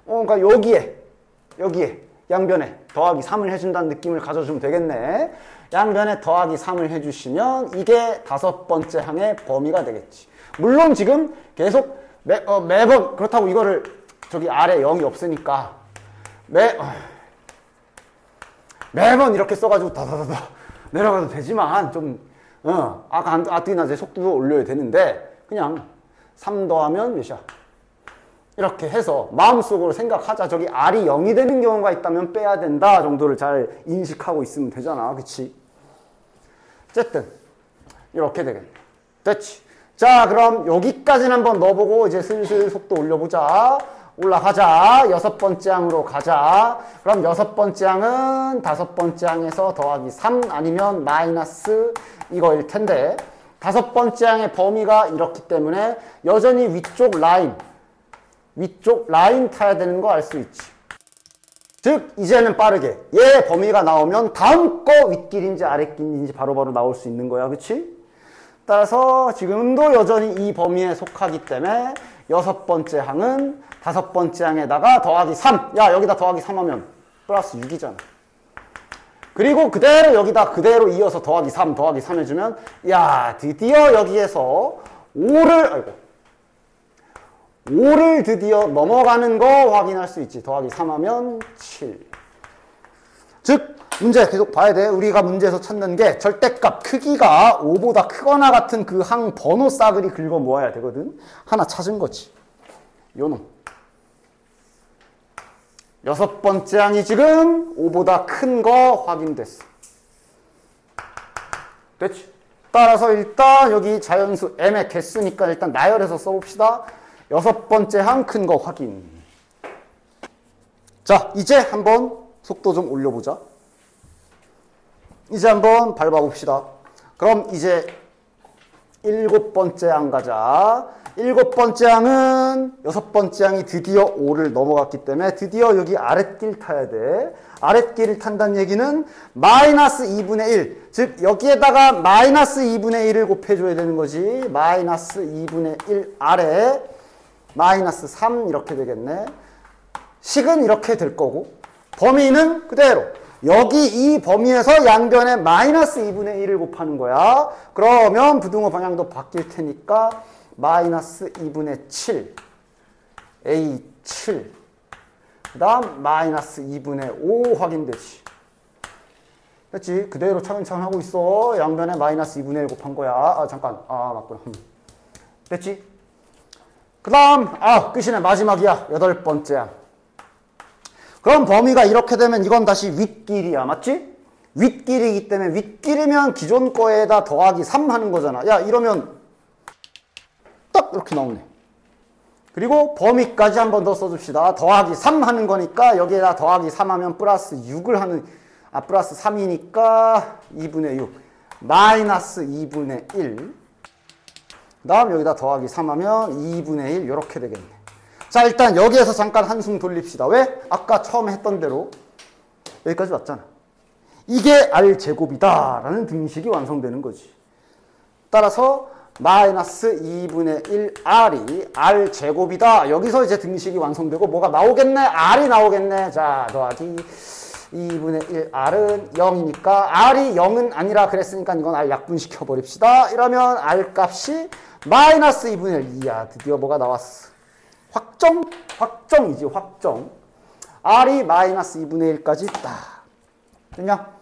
그러니까 여기에 양변에 더하기 3을 해준다는 느낌을 가져주면 되겠네. 양변에 더하기 3을 해주시면 이게 다섯 번째 항의 범위가 되겠지. 물론 지금 계속 매번 그렇다고 이거를 저기 아래 0이 없으니까 매번 이렇게 써가지고 다다다다 내려가도 되지만 좀 아까 아뜨기나 제 속도도 올려야 되는데 그냥 3 더하면 몇이야? 이렇게 해서 마음속으로 생각하자. 저기 R이 0이 되는 경우가 있다면 빼야 된다 정도를 잘 인식하고 있으면 되잖아. 그치? 어쨌든 이렇게 되겠네. 됐지? 자, 그럼 여기까지는 한번 넣어보고 이제 슬슬 속도 올려보자. 올라가자. 여섯 번째 항으로 가자. 그럼 여섯 번째 항은 다섯 번째 항에서 더하기 3 아니면 마이너스 이거일 텐데 다섯 번째 항의 범위가 이렇기 때문에 여전히 위쪽 라인 타야 되는 거 알 수 있지. 즉 이제는 빠르게 얘 범위가 나오면 다음 거 윗길인지 아랫길인지 바로바로 나올 수 있는 거야. 그치? 따라서 지금도 여전히 이 범위에 속하기 때문에 여섯 번째 항은 다섯 번째 항에다가 더하기 3. 야, 여기다 더하기 3 하면 플러스 6이잖아. 그리고 그대로 여기다 그대로 이어서 더하기 3 해주면 야, 드디어 여기에서 5를 드디어 넘어가는 거 확인할 수 있지. 더하기 3 하면 7. 즉 문제 계속 봐야 돼. 우리가 문제에서 찾는 게 절대값 크기가 5보다 크거나 같은 그 항 번호 싸그리 긁어 모아야 되거든. 하나 찾은 거지. 요놈. 여섯 번째 항이 지금 5보다 큰 거 확인됐어. 됐지? 따라서 일단 여기 자연수 m의 개수니까 일단 나열해서 써봅시다. 여섯 번째 항 큰 거 확인. 자, 이제 한번 속도 좀 올려보자. 이제 한번 밟아봅시다. 그럼 이제 일곱 번째 항 가자. 일곱 번째 항은 여섯 번째 항이 드디어 5를 넘어갔기 때문에 드디어 여기 아랫길 타야 돼. 아랫길을 탄다는 얘기는 마이너스 2분의 1. 즉 여기에다가 마이너스 2분의 1을 곱해줘야 되는 거지. 마이너스 2분의 1 아래 마이너스 3 이렇게 되겠네. 식은 이렇게 될 거고 범위는 그대로. 여기 이 범위에서 양변에 마이너스 2분의 1을 곱하는 거야. 그러면 부등호 방향도 바뀔 테니까 마이너스 2분의 7 A7 그 다음 마이너스 2분의 5 확인되지. 됐지? 그대로 차근차근 하고 있어. 양변에 마이너스 2분의 1 곱한 거야. 아 잠깐 맞구나. 됐지? 그 다음 끝이네. 마지막이야. 여덟 번째야. 그럼 범위가 이렇게 되면 이건 다시 윗길이야. 맞지? 윗길이기 때문에 윗길이면 기존 거에다 더하기 3 하는 거잖아. 야, 이러면 딱 이렇게 나오네. 그리고 범위까지 한 번 더 써줍시다. 더하기 3 하는 거니까 여기에다 더하기 3 하면 플러스 6을 하는, 플러스 3이니까 2분의 6. 마이너스 2분의 1. 그 다음 여기다 더하기 3 하면 2분의 1 이렇게 되겠네. 자, 일단 여기에서 잠깐 한숨 돌립시다. 왜? 아까 처음에 했던 대로 여기까지 왔잖아. 이게 R제곱이다 라는 등식이 완성되는 거지. 따라서 마이너스 2분의 1 R이 R제곱이다. 여기서 이제 등식이 완성되고 뭐가 나오겠네? R이 나오겠네. 자, 더하기 2분의 1 R은 0이니까 R이 0은 아니라 그랬으니까 이건 R 약분시켜 버립시다. 이러면 R 값이 마이너스 2분의 1. 이야, 드디어 뭐가 나왔어. 확정이지, 확정. R이 마이너스 2분의 1까지 있다. 됐냐?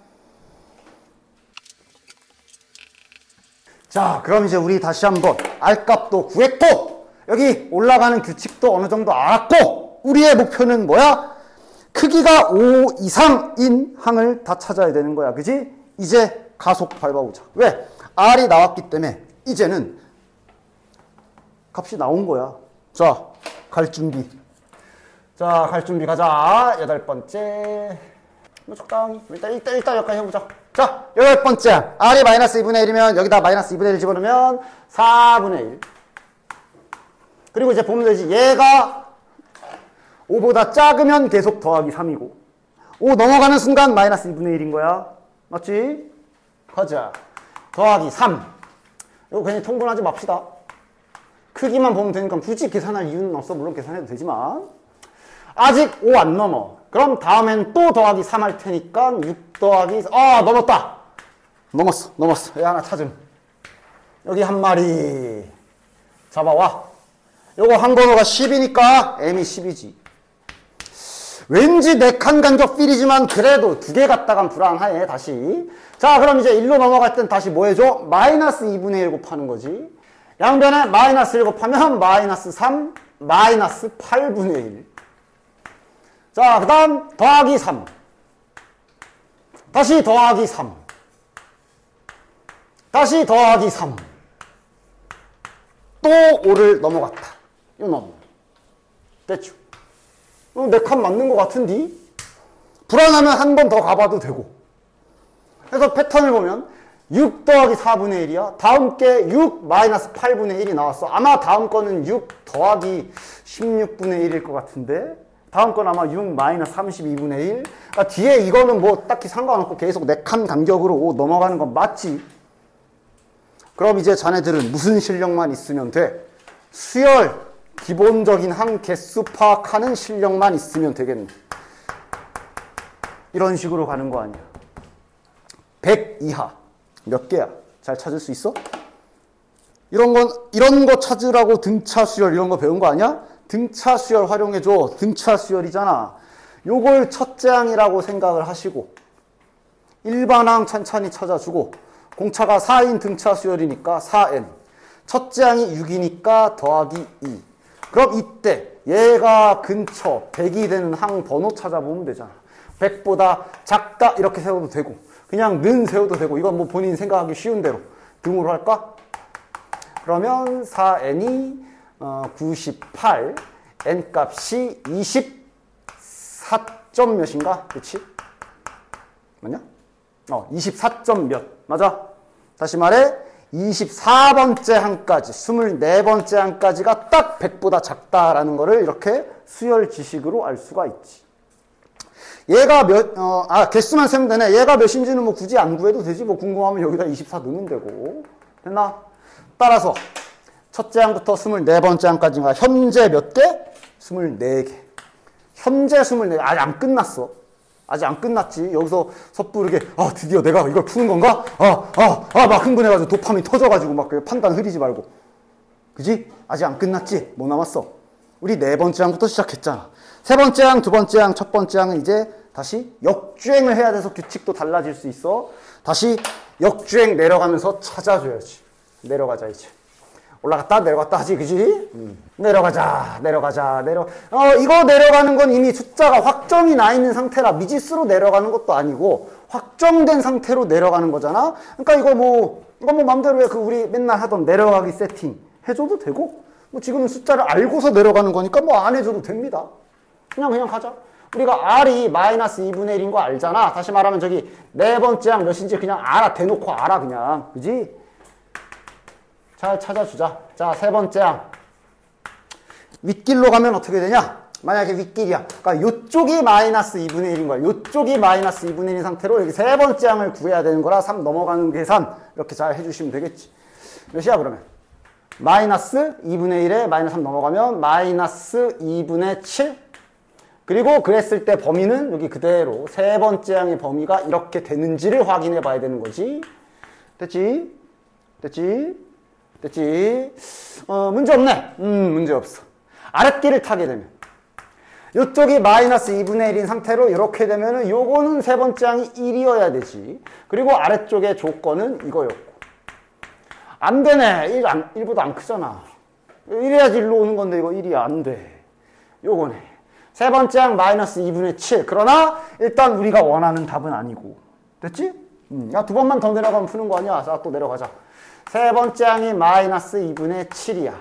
자, 그럼 이제 우리 다시 한번 R 값도 구했고 여기 올라가는 규칙도 어느 정도 알았고 우리의 목표는 뭐야? 크기가 5 이상인 항을 다 찾아야 되는 거야. 그지? 이제 가속 밟아보자. 왜? R이 나왔기 때문에 이제는 값이 나온 거야. 자, 갈 준비. 자, 갈 준비 가자. 8번째. 적당히. 일단 여기까지 해보자. 자, 8번째. R이 마이너스 2분의 1이면 여기다 마이너스 2분의 1 집어넣으면 4분의 1. 그리고 이제 보면 되지. 얘가 5보다 작으면 계속 더하기 3이고 5 넘어가는 순간 마이너스 2분의 1인 거야. 맞지? 가자. 더하기 3. 이거 괜히 통분하지 맙시다. 크기만 보면 되니까 굳이 계산할 이유는 없어. 물론 계산해도 되지만 아직 5 안 넘어. 그럼 다음엔 또 더하기 3 할 테니까 6 더하기 넘었다. 넘었어. 얘 하나 찾음. 여기 한 마리 잡아와. 요거 한 번호가 10이니까 M이 10이지. 왠지 4칸 간격 필이지만 그래도 2개 갖다간 불안해. 다시. 자, 그럼 이제 1로 넘어갈 땐 다시 뭐 해줘? 마이너스 2분의 1 곱하는 거지. 양변에 마이너스 1 곱하면 마이너스 3, 마이너스 8분의 1. 자, 그 다음 더하기 3. 다시 더하기 3. 다시 더하기 3. 또 5를 넘어갔다. 이놈. 됐죠? 4칸 맞는 것 같은데? 불안하면 한 번 더 가봐도 되고. 그래서 패턴을 보면 6 더하기 4분의 1이야. 다음 게 6 마이너스 8분의 1이 나왔어. 아마 다음 거는 6 더하기 16분의 1일 것 같은데 다음 건 아마 6 마이너스 32분의 1. 그러니까 뒤에 이거는 뭐 딱히 상관없고 계속 4칸 간격으로 5 넘어가는 건 맞지. 그럼 이제 자네들은 무슨 실력만 있으면 돼? 수열, 기본적인 항 개수 파악하는 실력만 있으면 되겠네. 이런 식으로 가는 거 아니야. 100 이하. 몇 개야? 잘 찾을 수 있어? 이런 거 찾으라고 등차 수열 이런 거 배운 거 아니야? 등차 수열 활용해줘. 등차 수열이잖아. 요걸 첫째 항이라고 생각을 하시고 일반항 천천히 찾아주고 공차가 4인 등차 수열이니까 4n. 첫째 항이 6이니까 더하기 2. 그럼 이때 얘가 근처 100이 되는 항 번호 찾아보면 되잖아. 100보다 작다 이렇게 세워도 되고 그냥 는 세워도 되고 이건 뭐 본인 생각하기 쉬운 대로 등으로 할까? 그러면 4n이 98, n 값이 24점 몇인가? 그치? 맞냐? 24점 몇. 맞아? 다시 말해 24번째 항까지 24번째 항까지가 딱 100보다 작다라는 거를 이렇게 수열 지식으로 알 수가 있지. 얘가 개수만 세면 되네. 얘가 몇인지는 뭐 굳이 안 구해도 되지. 뭐 궁금하면 여기다 24 넣으면 되고. 됐나? 따라서 첫째 항부터 24번째 항까지가 현재 몇 개? 24개. 현재 24개. 아직 안 끝났어. 아직 안 끝났지. 여기서 섣부르게 드디어 내가 이걸 푸는 건가? 막 흥분해가지고 도파민 터져가지고 막 판단 흐리지 말고. 그지? 아직 안 끝났지? 뭐 남았어? 우리 4번째 항부터 시작했잖아. 3번째 항, 2번째 항, 첫 번째 항은 이제 다시 역주행을 해야 돼서 규칙도 달라질 수 있어. 다시 역주행 내려가면서 찾아줘야지. 내려가자 이제. 올라갔다 내려갔다 하지, 그지? 내려가자. 이거 내려가는 건 이미 숫자가 확정이 나 있는 상태라 미지수로 내려가는 것도 아니고 확정된 상태로 내려가는 거잖아. 그러니까 이거 뭐 맘대로 해. 우리 맨날 하던 내려가기 세팅 해줘도 되고 뭐 지금은 숫자를 알고서 내려가는 거니까 뭐 안 해줘도 됩니다. 그냥 가자. 우리가 R이 마이너스 2분의 1인 거 알잖아. 다시 말하면 저기 네 번째 항 몇인지 그냥 알아. 대놓고 알아 그냥. 그지? 잘 찾아주자. 자, 세 번째 항. 윗길로 가면 어떻게 되냐? 만약에 윗길이야. 그러니까 요쪽이 마이너스 2분의 1인 거야. 요쪽이 마이너스 2분의 1인 상태로 여기 세 번째 항을 구해야 되는 거라 3 넘어가는 계산 이렇게 잘 해주시면 되겠지. 몇이야 그러면? 마이너스 2분의 1에 마이너스 3 넘어가면 마이너스 2분의 7. 그리고 그랬을 때 범위는 여기 그대로 세 번째 항의 범위가 이렇게 되는지를 확인해 봐야 되는 거지. 됐지? 문제 없네. 문제 없어. 아랫길을 타게 되면 이쪽이 마이너스 2분의 1인 상태로 이렇게 되면은 요거는 세 번째 항이 1이어야 되지. 그리고 아래쪽의 조건은 이거였고. 안 되네. 1보다 안 크잖아. 1해야지 일로 오는 건데 이거 1이 안 돼. 요거네. 세 번째 항 마이너스 2분의 7. 그러나 일단 우리가 원하는 답은 아니고. 됐지? 야, 두 번만 더 내려가면 푸는 거 아니야? 자, 또 내려가자. 세 번째 항이 마이너스 2분의 7이야.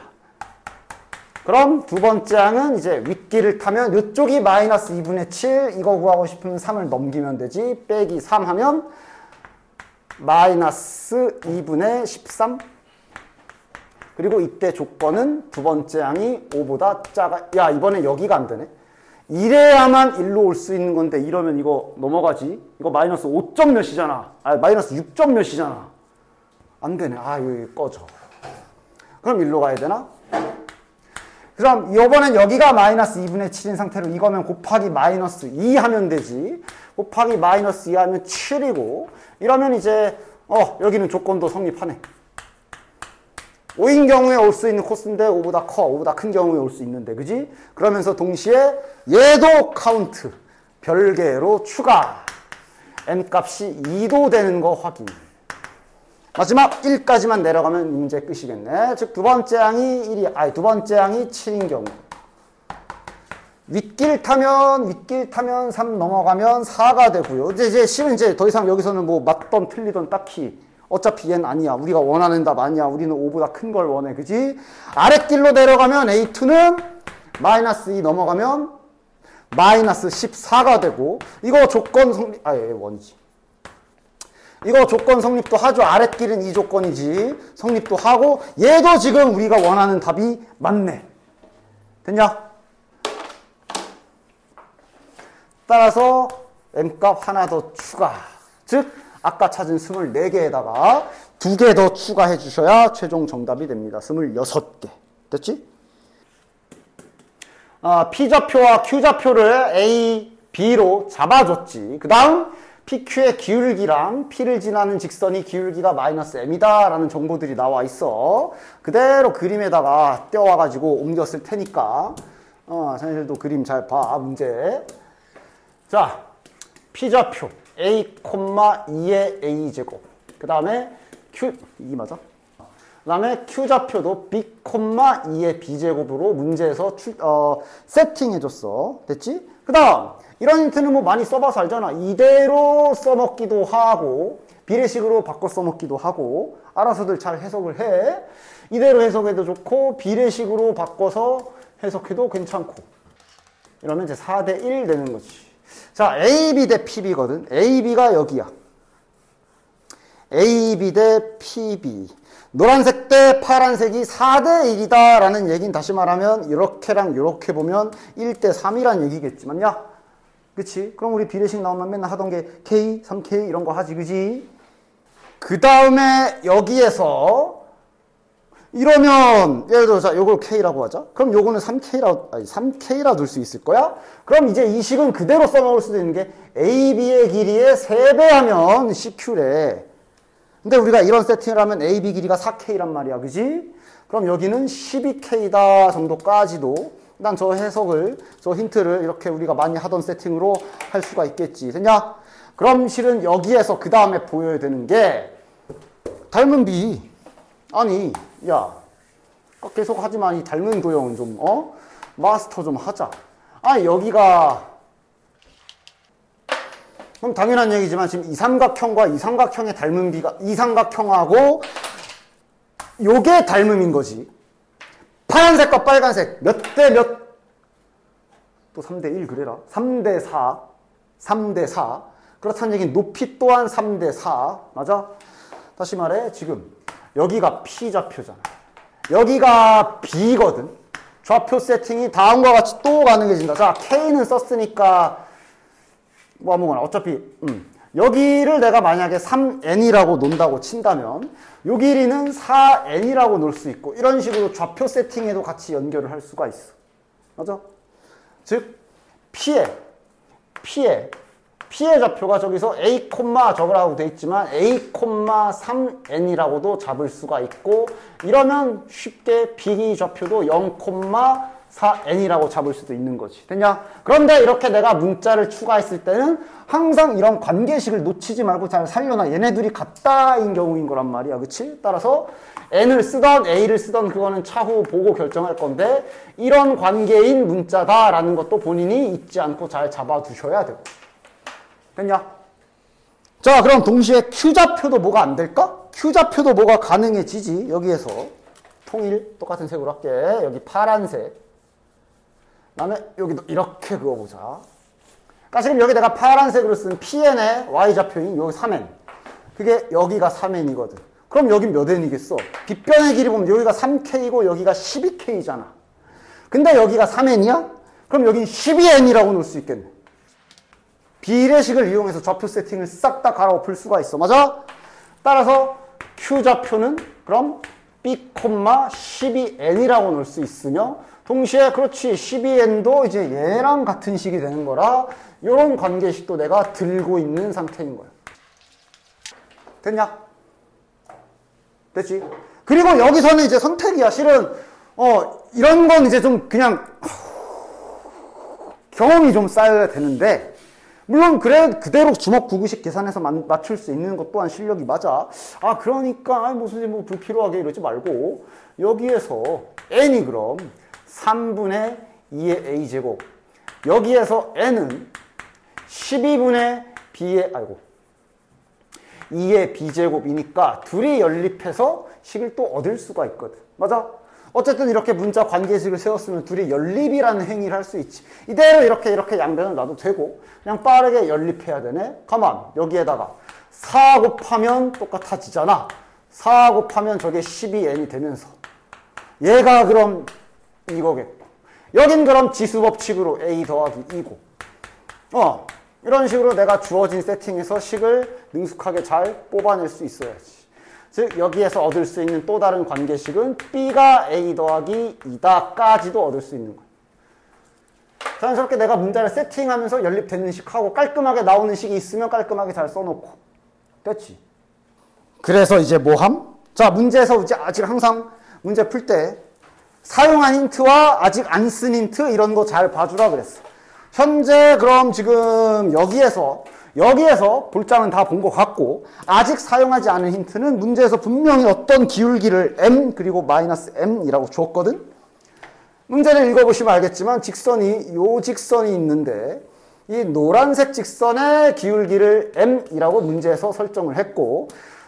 그럼 두 번째 항은 이제 윗길을 타면 이쪽이 마이너스 2분의 7. 이거 구하고 싶으면 3을 넘기면 되지. 빼기 3 하면 마이너스 2분의 13. 그리고 이때 조건은 두 번째 항이 5보다 작아. 야, 이번에 여기가 안 되네. 이래야만 1로 올 수 있는 건데 이러면 이거 넘어가지. 이거 마이너스 5점 몇이잖아. 마이너스 6점 몇이잖아. 안 되네. 이거 꺼져. 그럼 1로 가야 되나? 그럼 이번엔 여기가 마이너스 2분의 7인 상태로 이거면 곱하기 마이너스 2 하면 되지. 곱하기 마이너스 2 하면 7이고 이러면 이제 여기는 조건도 성립하네. 5인 경우에 올 수 있는 코스인데 5보다 커. 5보다 큰 경우에 올 수 있는데 그지? 그러면서 동시에 얘도 카운트. 별개로 추가. n값이 2도 되는 거 확인. 마지막 1까지만 내려가면 문제 끝이겠네. 즉 두 번째 항이 1이 두 번째 항이 7인 경우. 윗길 타면 3 넘어가면 4가 되고요. 이제 실은 이제 더 이상 여기서는 뭐 맞던 틀리던 딱히 어차피 얘는 아니야. 우리가 원하는 답 아니야. 우리는 5보다 큰 걸 원해. 그지? 아랫길로 내려가면 A2는 마이너스 2 넘어가면 마이너스 14가 되고 이거 조건 성립 원이지. 이거 조건 성립도 하죠. 아랫길은 이 조건이지. 성립도 하고 얘도 지금 우리가 원하는 답이 맞네. 됐냐? 따라서 m값 하나 더 추가. 즉 아까 찾은 24개에다가 2개 더 추가해 주셔야 최종 정답이 됩니다. 26개. 됐지? P좌표와 Q좌표를 A, B로 잡아줬지. 그 다음 PQ의 기울기랑 P를 지나는 직선이 기울기가 마이너스 M이다 라는 정보들이 나와 있어. 그대로 그림에다가 떼어와가지고 옮겼을 테니까 자네들도 그림 잘 봐. 문제. 자, P좌표 A, 2의 A제곱. 그 다음에 이 맞아? 그 다음에 Q좌표도 B, 2의 B제곱으로 문제에서 세팅해줬어. 됐지? 그 다음 이런 힌트는 뭐 많이 써봐서 알잖아. 이대로 써먹기도 하고 비례식으로 바꿔 써먹기도 하고 알아서들 잘 해석을 해. 이대로 해석해도 좋고 비례식으로 바꿔서 해석해도 괜찮고 이러면 이제 4대1 되는 거지. 자, AB 대 PB거든. AB가 여기야. AB 대 PB. 노란색 대 파란색이 4대1이다 라는 얘기는 다시 말하면 이렇게랑 이렇게 보면 1대3이란 얘기겠지. 맞냐? 그치? 그럼 우리 비례식 나오면 맨날 하던 게 K, 3K 이런 거 하지. 그지? 그 다음에 여기에서 이러면 예를 들어 자 요걸 K라고 하자. 그럼 요거는 3K라 둘 수 있을 거야. 그럼 이제 이 식은 그대로 써먹을 수도 있는 게 AB의 길이의 3배 하면 CQ래. 근데 우리가 이런 세팅을 하면 AB 길이가 4K란 말이야. 그지? 그럼 여기는 12K다 정도까지도 일단 저 해석을, 저 힌트를 이렇게 우리가 많이 하던 세팅으로 할 수가 있겠지. 됐냐? 그럼 실은 여기에서 그 다음에 보여야 되는 게 닮은 비. 아니, 야, 계속 하지만 이 닮은 도형은 좀, 마스터 좀 하자. 여기가, 그럼 당연한 얘기지만 지금 이 삼각형과 이 삼각형의 닮은 비가, 이 삼각형하고 요게 닮음인 거지. 파란색과 빨간색 몇 대 몇? 또 3대 1 그래라. 3대 4. 3대 4. 그렇다는 얘기는 높이 또한 3대 4. 맞아? 다시 말해. 지금 여기가 P좌표잖아. 여기가 B거든. 좌표 세팅이 다음과 같이 또 가능해진다. 자, K는 썼으니까 뭐 아무거나 어차피 여기를 내가 만약에 3n이라고 놓는다고 친다면 요 길이는 4n이라고 놓을 수 있고 이런 식으로 좌표 세팅에도 같이 연결을 할 수가 있어. 맞아? 즉 P의 좌표가 저기서 A, 저거라고 돼 있지만 A, 3n이라고도 잡을 수가 있고 이러면 쉽게 B 좌표도 0, 4n이라고 잡을 수도 있는 거지. 됐냐? 그런데 이렇게 내가 문자를 추가했을 때는 항상 이런 관계식을 놓치지 말고 잘 살려놔. 얘네들이 같다인 경우인 거란 말이야. 그치? 따라서 n을 쓰던 a를 쓰던 그거는 차후 보고 결정할 건데 이런 관계인 문자다라는 것도 본인이 잊지 않고 잘 잡아두셔야 되고. 됐냐? 자, 그럼 동시에 Q좌표도 뭐가 안 될까? Q좌표도 뭐가 가능해지지. 여기에서 통일 똑같은 색으로 할게. 여기 파란색. 그다음에 여기도 이렇게 그어보자. 그러니까 지금 여기 내가 파란색으로 쓴 PN의 Y좌표인 여기 3N. 그게 여기가 3N이거든. 그럼 여긴 몇 N이겠어? 빗변의 길이 보면 여기가 3K고 여기가 12K잖아. 근데 여기가 3N이야? 그럼 여긴 12N이라고 놓을 수 있겠네. 비례식을 이용해서 좌표 세팅을 싹 다 갈아엎을 수가 있어. 맞아? 따라서 Q좌표는 그럼 B, 12n이라고 놓을 수 있으며 동시에 그렇지 12n도 이제 얘랑 같은 식이 되는 거라 이런 관계식도 내가 들고 있는 상태인 거야. 됐냐? 됐지? 그리고 여기서는 이제 선택이야. 실은 이런 건 이제 좀 그냥 경험이 좀 쌓여야 되는데 물론 그대로 주먹 9구식 계산해서 맞출 수 있는 것 또한 실력이 맞아. 아 그러니까 무슨 뭐 불필요하게 이러지 말고 여기에서 n이 그럼 3분의 2의 a제곱 여기에서 n은 12분의 2의 b제곱이니까 둘이 연립해서 식을 또 얻을 수가 있거든. 맞아? 어쨌든 이렇게 문자 관계식을 세웠으면 둘이 연립이라는 행위를 할 수 있지. 이대로 이렇게 양변을 놔도 되고 그냥 빠르게 연립해야 되네. 가만 여기에다가 4 곱하면 똑같아지잖아. 4 곱하면 저게 12n이 되면서 얘가 그럼 이거겠고 여긴 그럼 지수법칙으로 a 더하기 2고 이런 식으로 내가 주어진 세팅에서 식을 능숙하게 잘 뽑아낼 수 있어야지. 즉 여기에서 얻을 수 있는 또 다른 관계식은 B가 A 더하기 2다까지도 얻을 수 있는 거예요. 자연스럽게 내가 문자를 세팅하면서 연립되는 식하고 깔끔하게 나오는 식이 있으면 깔끔하게 잘 써놓고 됐지? 그래서 이제 뭐함? 자 문제에서 이제 아직 항상 문제 풀 때 사용한 힌트와 아직 안 쓴 힌트 이런 거 잘 봐주라 그랬어. 현재 그럼 지금 여기에서 볼장은 다 본 것 같고 아직 사용하지 않은 힌트는 문제에서 분명히 어떤 기울기를 m 그리고 마이너스 m이라고 주었거든. 문제를 읽어보시면 알겠지만 요 직선이 있는데 이 노란색 직선의 기울기를 m이라고 문제에서 설정을 했고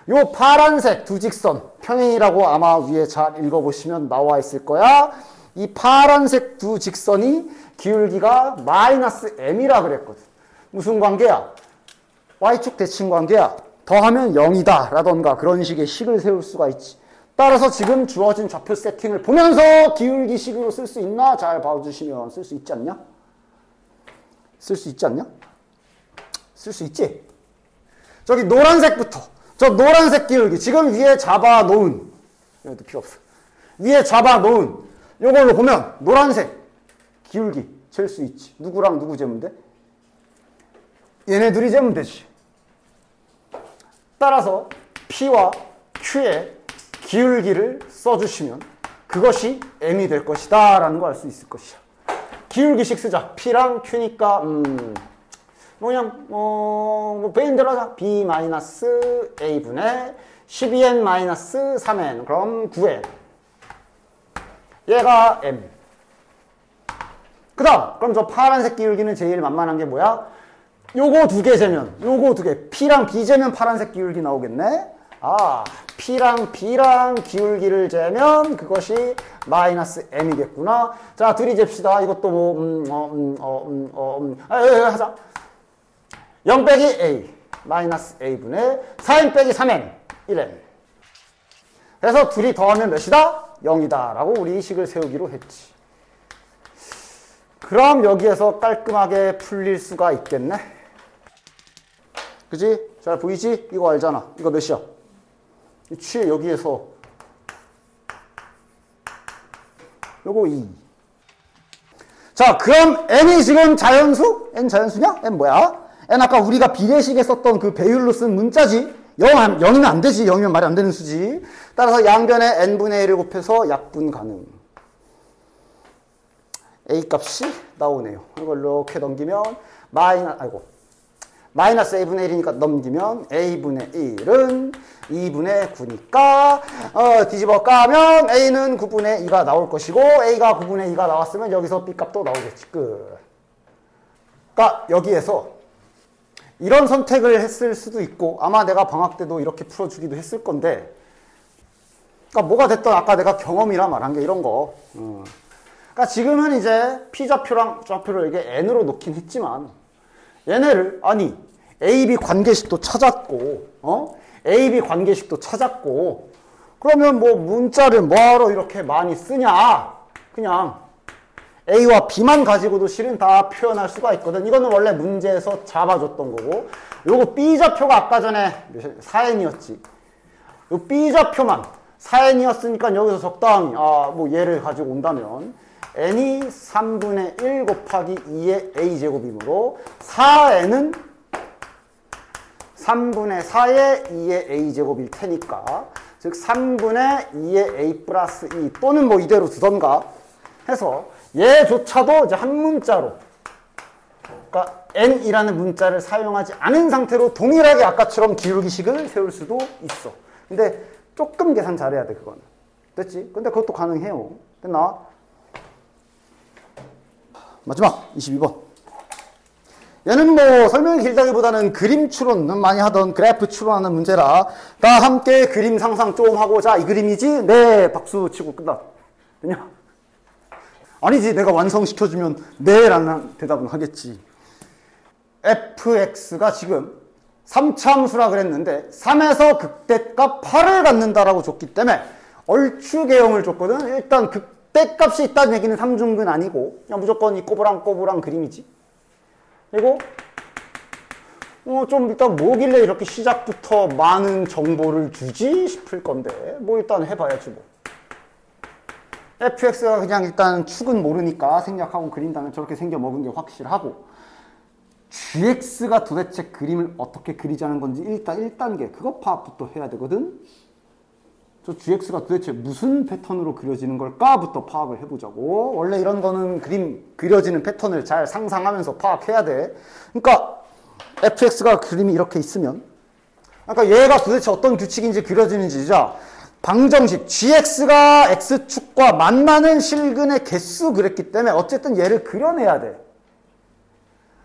요 파란색 두 직선 평행이라고 아마 위에 잘 읽어보시면 나와 있을 거야. 이 파란색 두 직선이 기울기가 마이너스 m이라 그랬거든. 무슨 관계야? y축 대칭 관계야. 더하면 0이다 라던가 그런 식의 식을 세울 수가 있지. 따라서 지금 주어진 좌표 세팅을 보면서 기울기 식으로 쓸 수 있나? 잘 봐주시면 쓸 수 있지 않냐? 쓸 수 있지 않냐? 쓸 수 있지? 저기 노란색부터 저 노란색 기울기 지금 위에 잡아놓은 여기도 필요 없어. 위에 잡아놓은 요걸로 보면 노란색 기울기 잴 수 있지. 누구랑 누구 재면 돼? 얘네 둘이 재면 되지. 따라서 P와 Q의 기울기를 써주시면 그것이 M이 될 것이다 라는 걸 알 수 있을 것이야. 기울기식 쓰자. P랑 Q니까 그냥 뭐 베인대로 하자. B-A분의 12n-3n 그럼 9n 얘가 M. 그 다음 그럼 저 파란색 기울기는 제일 만만한 게 뭐야? 요거 두 개 재면 요거 두 개 P랑 B 재면 파란색 기울기 나오겠네. P랑 B랑 기울기를 재면 그것이 마이너스 M이겠구나. 자, 둘이 잽시다. 이것도 하자. 0 빼기 A 마이너스 A분의 4N 빼기 3N 1N. 그래서 둘이 더하면 몇이다? 0이다 라고 우리 식을 세우기로 했지. 그럼 여기에서 깔끔하게 풀릴 수가 있겠네. 그지? 잘 보이지? 이거 알잖아. 이거 몇이야? 취해 여기에서 요거 2. 자, 그럼 n이 지금 자연수? n 자연수냐? n 뭐야? n 아까 우리가 비례식에 썼던 그 배율로 쓴 문자지. 0이면 안 되지. 0이면 말이 안 되는 수지. 따라서 양변에 n분의 1을 곱해서 약분 가능. a 값이 나오네요. 이걸 이렇게 넘기면 마이너스 a분의 1이니까 넘기면 a분의 1은 2분의 9니까 뒤집어 까면 a는 9분의 2가 나올 것이고 a가 9분의 2가 나왔으면 여기서 b 값도 나오겠지. 끝. 그러니까 여기에서 이런 선택을 했을 수도 있고 아마 내가 방학 때도 이렇게 풀어주기도 했을 건데, 그러니까 뭐가 됐든 아까 내가 경험이라 말한 게 이런 거. 그러니까 지금은 이제 P좌표랑 좌표를 이게 N으로 놓긴 했지만 얘네를 AB 관계식도 찾았고 AB 관계식도 찾았고 그러면 뭐 문자를 뭐하러 이렇게 많이 쓰냐. 그냥 A와 B만 가지고도 실은 다 표현할 수가 있거든. 이거는 원래 문제에서 잡아줬던 거고 요거 B좌표가 아까 전에 4N이었지. 요 B좌표만 4N이었으니까 여기서 적당히 뭐 얘를 가지고 온다면 n이 3분의 1 곱하기 2의 a제곱이므로 4n은 3분의 4의 2의 a제곱일 테니까 즉 3분의 2의 a 플러스 2 또는 뭐 이대로 두던가 해서 얘조차도 이제 한 문자로, 그러니까 n이라는 문자를 사용하지 않은 상태로 동일하게 아까처럼 기울기식을 세울 수도 있어. 근데 조금 계산 잘해야 돼. 그거는 됐지? 근데 그것도 가능해요. 됐나? 마지막 22번. 얘는 뭐 설명이 길다기보다는 그림 추론은 많이 하던 그래프 추론하는 문제라 다 함께 그림 상상 좀 하고 자 이 그림이지? 네 박수 치고 끝나. 되냐? 아니지, 내가 완성시켜주면 네 라는 대답은 하겠지. fx가 지금 3차함수라 그랬는데 3에서 극대값 8을 갖는다라고 줬기 때문에 얼추 개형을 줬거든. 일단 극대값이 있다는 얘기는 삼중근 아니고 그냥 무조건 이 꼬부랑꼬부랑 그림이지. 그리고 좀 일단 뭐길래 이렇게 시작부터 많은 정보를 주지 싶을 건데 뭐 일단 해봐야지 뭐. fx가 그냥 일단 축은 모르니까 생략하고 그린다면 저렇게 생겨 먹은 게 확실하고, gx가 도대체 그림을 어떻게 그리자는 건지 일단 1단계 그거 파악부터 해야 되거든. 저 gx가 도대체 무슨 패턴으로 그려지는 걸까부터 파악을 해보자고. 원래 이런 거는 그림 그려지는 패턴을 잘 상상하면서 파악해야 돼. 그러니까 fx가 그림이 이렇게 있으면, 그러니까 얘가 도대체 어떤 규칙인지 그려지는지, 자 방정식 gx가 x축과 만나는 실근의 개수 그랬기 때문에 어쨌든 얘를 그려내야 돼.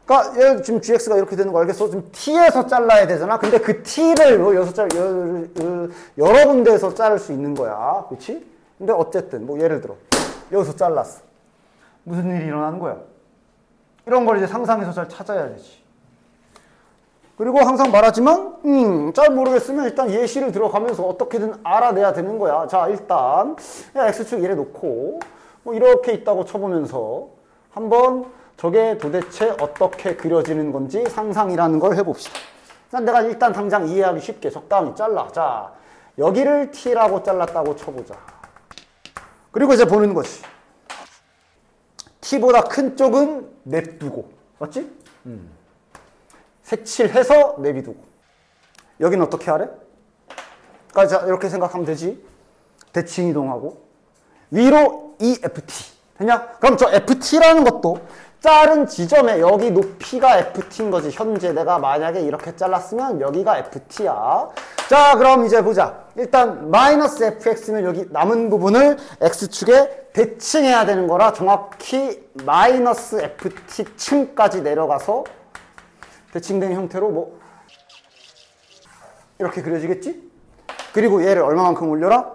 그러니까 얘 지금 gx가 이렇게 되는 거 알겠어? 지금 t에서 잘라야 되잖아. 근데 그 t를 여러 군데에서 자를 수 있는 거야. 그렇지? 근데 어쨌든 뭐 예를 들어 여기서 잘랐어. 무슨 일이 일어나는 거야? 이런 걸 이제 상상해서 잘 찾아야 되지. 그리고 항상 말하지만 잘 모르겠으면 일단 예시를 들어가면서 어떻게든 알아내야 되는 거야. 자 일단 x축 이래 놓고 뭐 이렇게 있다고 쳐보면서 한번 저게 도대체 어떻게 그려지는 건지 상상이라는 걸 해봅시다. 내가 일단 당장 이해하기 쉽게 적당히 잘라. 자 여기를 t라고 잘랐다고 쳐보자. 그리고 이제 보는 거지. t보다 큰 쪽은 냅두고, 맞지? 색칠해서 내비두고. 여기는 어떻게 하래? 그러니까 이렇게 생각하면 되지. 대칭 이동하고 위로 EFT 되냐? 그럼 저 FT라는 것도 자른 지점에 여기 높이가 FT인 거지. 현재 내가 만약에 이렇게 잘랐으면 여기가 FT야. 자 그럼 이제 보자. 일단 마이너스 fx면 여기 남은 부분을 x축에 대칭해야 되는 거라 정확히 마이너스 ft층까지 내려가서 대칭된 형태로 뭐 이렇게 그려지겠지? 그리고 얘를 얼마만큼 올려라?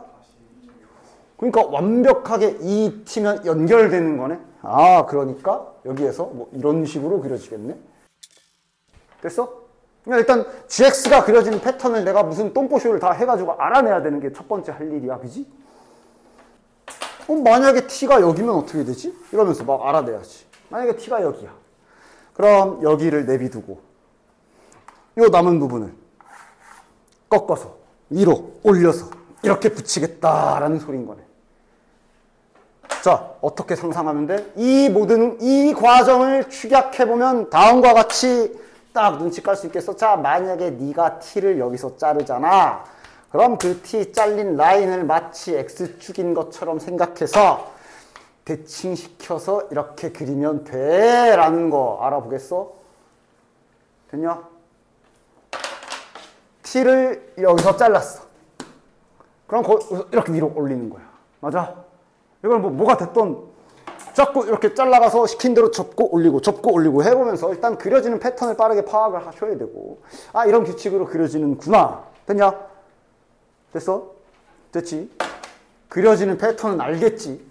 그러니까 완벽하게 이 t면 연결되는 거네. 아, 그러니까 여기에서 뭐 이런 식으로 그려지겠네. 됐어? 그러니까 일단 gx가 그려지는 패턴을 내가 무슨 똥꼬쇼를 다 해가지고 알아내야 되는 게 첫 번째 할 일이야. 그지? 만약에 t가 여기면 어떻게 되지? 이러면서 막 알아내야지. 만약에 t가 여기야. 그럼 여기를 내비두고 요 남은 부분을 꺾어서 위로 올려서 이렇게 붙이겠다라는 소리인 거네. 자, 어떻게 상상하면 돼? 이 과정을 축약해보면 다음과 같이 딱 눈치 깔 수 있겠어. 자, 만약에 네가 t를 여기서 자르잖아. 그럼 그 t 잘린 라인을 마치 x축인 것처럼 생각해서 대칭시켜서 이렇게 그리면 돼 라는 거 알아보겠어? 됐냐? t를 여기서 잘랐어. 그럼 이렇게 위로 올리는 거야. 맞아? 이걸 뭐가 됐던 자꾸 이렇게 잘라가서 시킨 대로 접고 올리고 해보면서 일단 그려지는 패턴을 빠르게 파악을 하셔야 되고, 아, 이런 규칙으로 그려지는구나. 됐냐? 됐어? 됐지? 그려지는 패턴은 알겠지?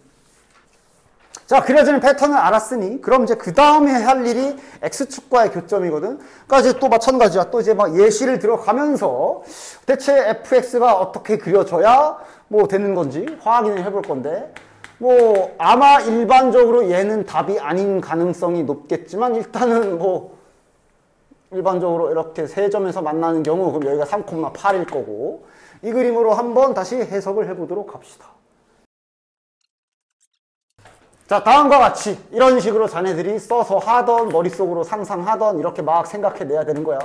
자, 그려지는 패턴을 알았으니 그럼 이제 그 다음에 할 일이 x축과의 교점이거든. 그러니까 이제 또 마찬가지야. 또 이제 막 예시를 들어가면서 대체 fx가 어떻게 그려져야 뭐 되는 건지 확인을 해볼 건데, 뭐 아마 일반적으로 얘는 답이 아닌 가능성이 높겠지만 일단은 뭐 일반적으로 이렇게 세 점에서 만나는 경우 그럼 여기가 3,8일 거고, 이 그림으로 한번 다시 해석을 해보도록 합시다. 자, 다음과 같이 이런 식으로 자네들이 써서 하던 머릿속으로 상상하던 이렇게 막 생각해내야 되는 거야.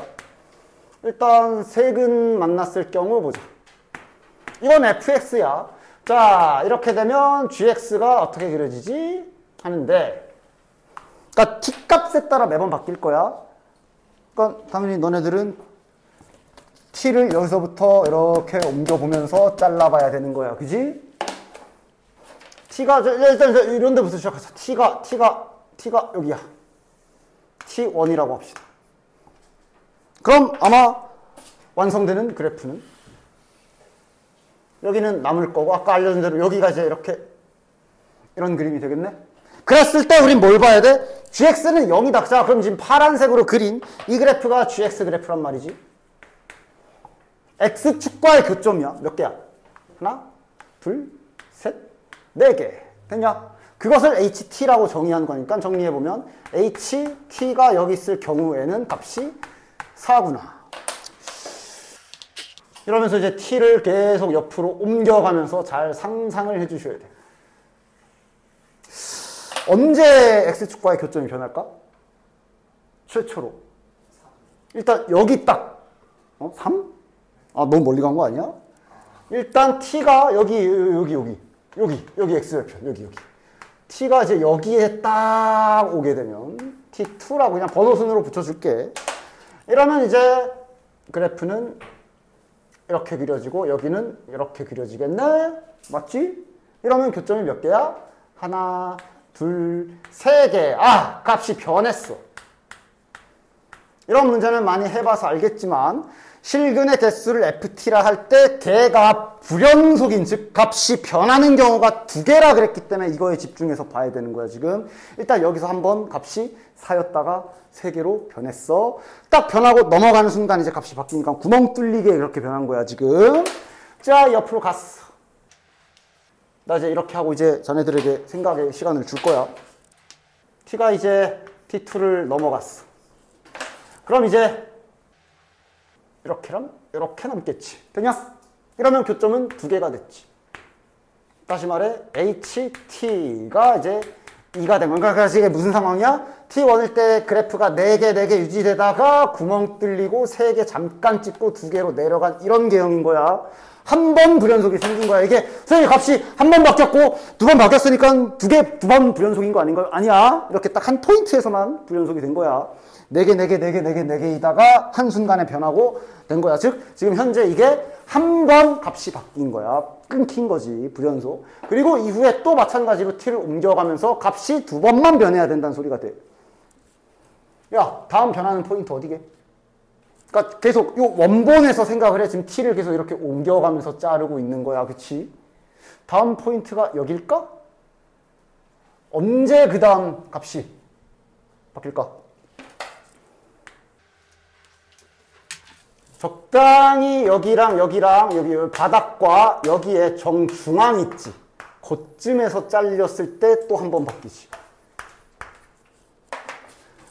일단 색은 만났을 경우 보자. 이건 fx야. 자, 이렇게 되면 gx가 어떻게 그려지지? 하는데, 그러니까 t값에 따라 매번 바뀔 거야. 그러니까 당연히 너네들은 t를 여기서부터 이렇게 옮겨보면서 잘라봐야 되는 거야. 그지? t가, 일단 이런 데부터 시작하자. t가 여기야. t1이라고 합시다. 그럼 아마 완성되는 그래프는 여기는 남을 거고, 아까 알려준 대로 여기가 이제 이렇게 이런 그림이 되겠네. 그랬을 때 우린 뭘 봐야 돼? gx는 0이다. 자, 그럼 지금 파란색으로 그린 이 그래프가 gx 그래프란 말이지. x축과의 교점이야. 몇 개야? 하나, 둘, 셋, 네 개. 됐냐? 그것을 ht라고 정의한 거니까 정리해보면 ht가 여기 있을 경우에는 값이 4구나. 이러면서 이제 t를 계속 옆으로 옮겨가면서 잘 상상을 해주셔야 돼. 언제 x축과의 교점이 변할까? 최초로. 일단 여기 딱 3? 아, 너무 멀리 간 거 아니야? 일단 t가 여기 x절편 여기 t가 이제 여기에 딱 오게 되면 t2라고 그냥 번호순으로 붙여줄게. 이러면 이제 그래프는 이렇게 그려지고 여기는 이렇게 그려지겠네? 맞지? 이러면 교점이 몇 개야? 하나, 둘, 세 개. 아, 값이 변했어. 이런 문제는 많이 해봐서 알겠지만 실근의 개수를 ft라 할 때 개가 불연속인, 즉 값이 변하는 경우가 2개라 그랬기 때문에 이거에 집중해서 봐야 되는 거야. 지금 일단 여기서 한번 값이 4였다가 3개로 변했어. 딱 변하고 넘어가는 순간 이제 값이 바뀌니까 구멍 뚫리게 이렇게 변한 거야 지금. 자, 옆으로 갔어. 나 이제 이렇게 하고 이제 자네들에게 생각의 시간을 줄 거야. t가 이제 t2를 넘어갔어. 그럼 이제 이렇게랑 이렇게 남겠지. 되냐? 이러면 교점은 2개가 됐지. 다시 말해 ht가 이제 2가 된 거야. 그러니까 이게 무슨 상황이야? t1일 때 그래프가 4개 유지되다가 구멍 뚫리고 3개 잠깐 찍고 2개로 내려간 이런 개형인 거야. 한 번 불연속이 생긴 거야. 이게 선생님 값이 한 번 바뀌었고 2번 바뀌었으니까 2개, 2번 불연속인 거 아닌가요? 아니야. 이렇게 딱 한 포인트에서만 불연속이 된 거야. 4개이다가 한순간에 변하고 된 거야. 즉, 지금 현재 이게 한 번 값이 바뀐 거야. 끊긴 거지, 불연속. 그리고 이후에 또 마찬가지로 t를 옮겨가면서 값이 2번만 변해야 된다는 소리가 돼. 야, 다음 변하는 포인트 어디게? 그러니까 계속 요 원본에서 생각을 해. 지금 t를 계속 이렇게 옮겨가면서 자르고 있는 거야. 그치? 다음 포인트가 여길까? 언제 그 다음 값이 바뀔까? 적당히 여기랑 여기 바닥과 여기에 정중앙 있지. 그쯤에서 잘렸을 때 또 한 번 바뀌지.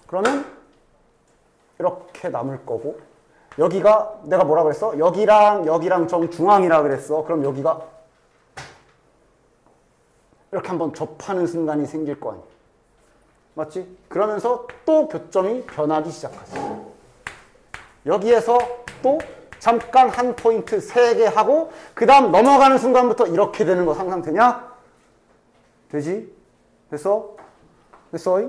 그러면 이렇게 남을 거고, 여기가 내가 뭐라 그랬어? 여기랑 정중앙이라 그랬어. 그럼 여기가 이렇게 한번 접하는 순간이 생길 거 아니야. 맞지? 그러면서 또 교점이 변하기 시작하지. 여기에서 또 잠깐 한 포인트 3개 하고 그 다음 넘어가는 순간부터 이렇게 되는 거 상상되냐? 되지? 됐어? 됐어?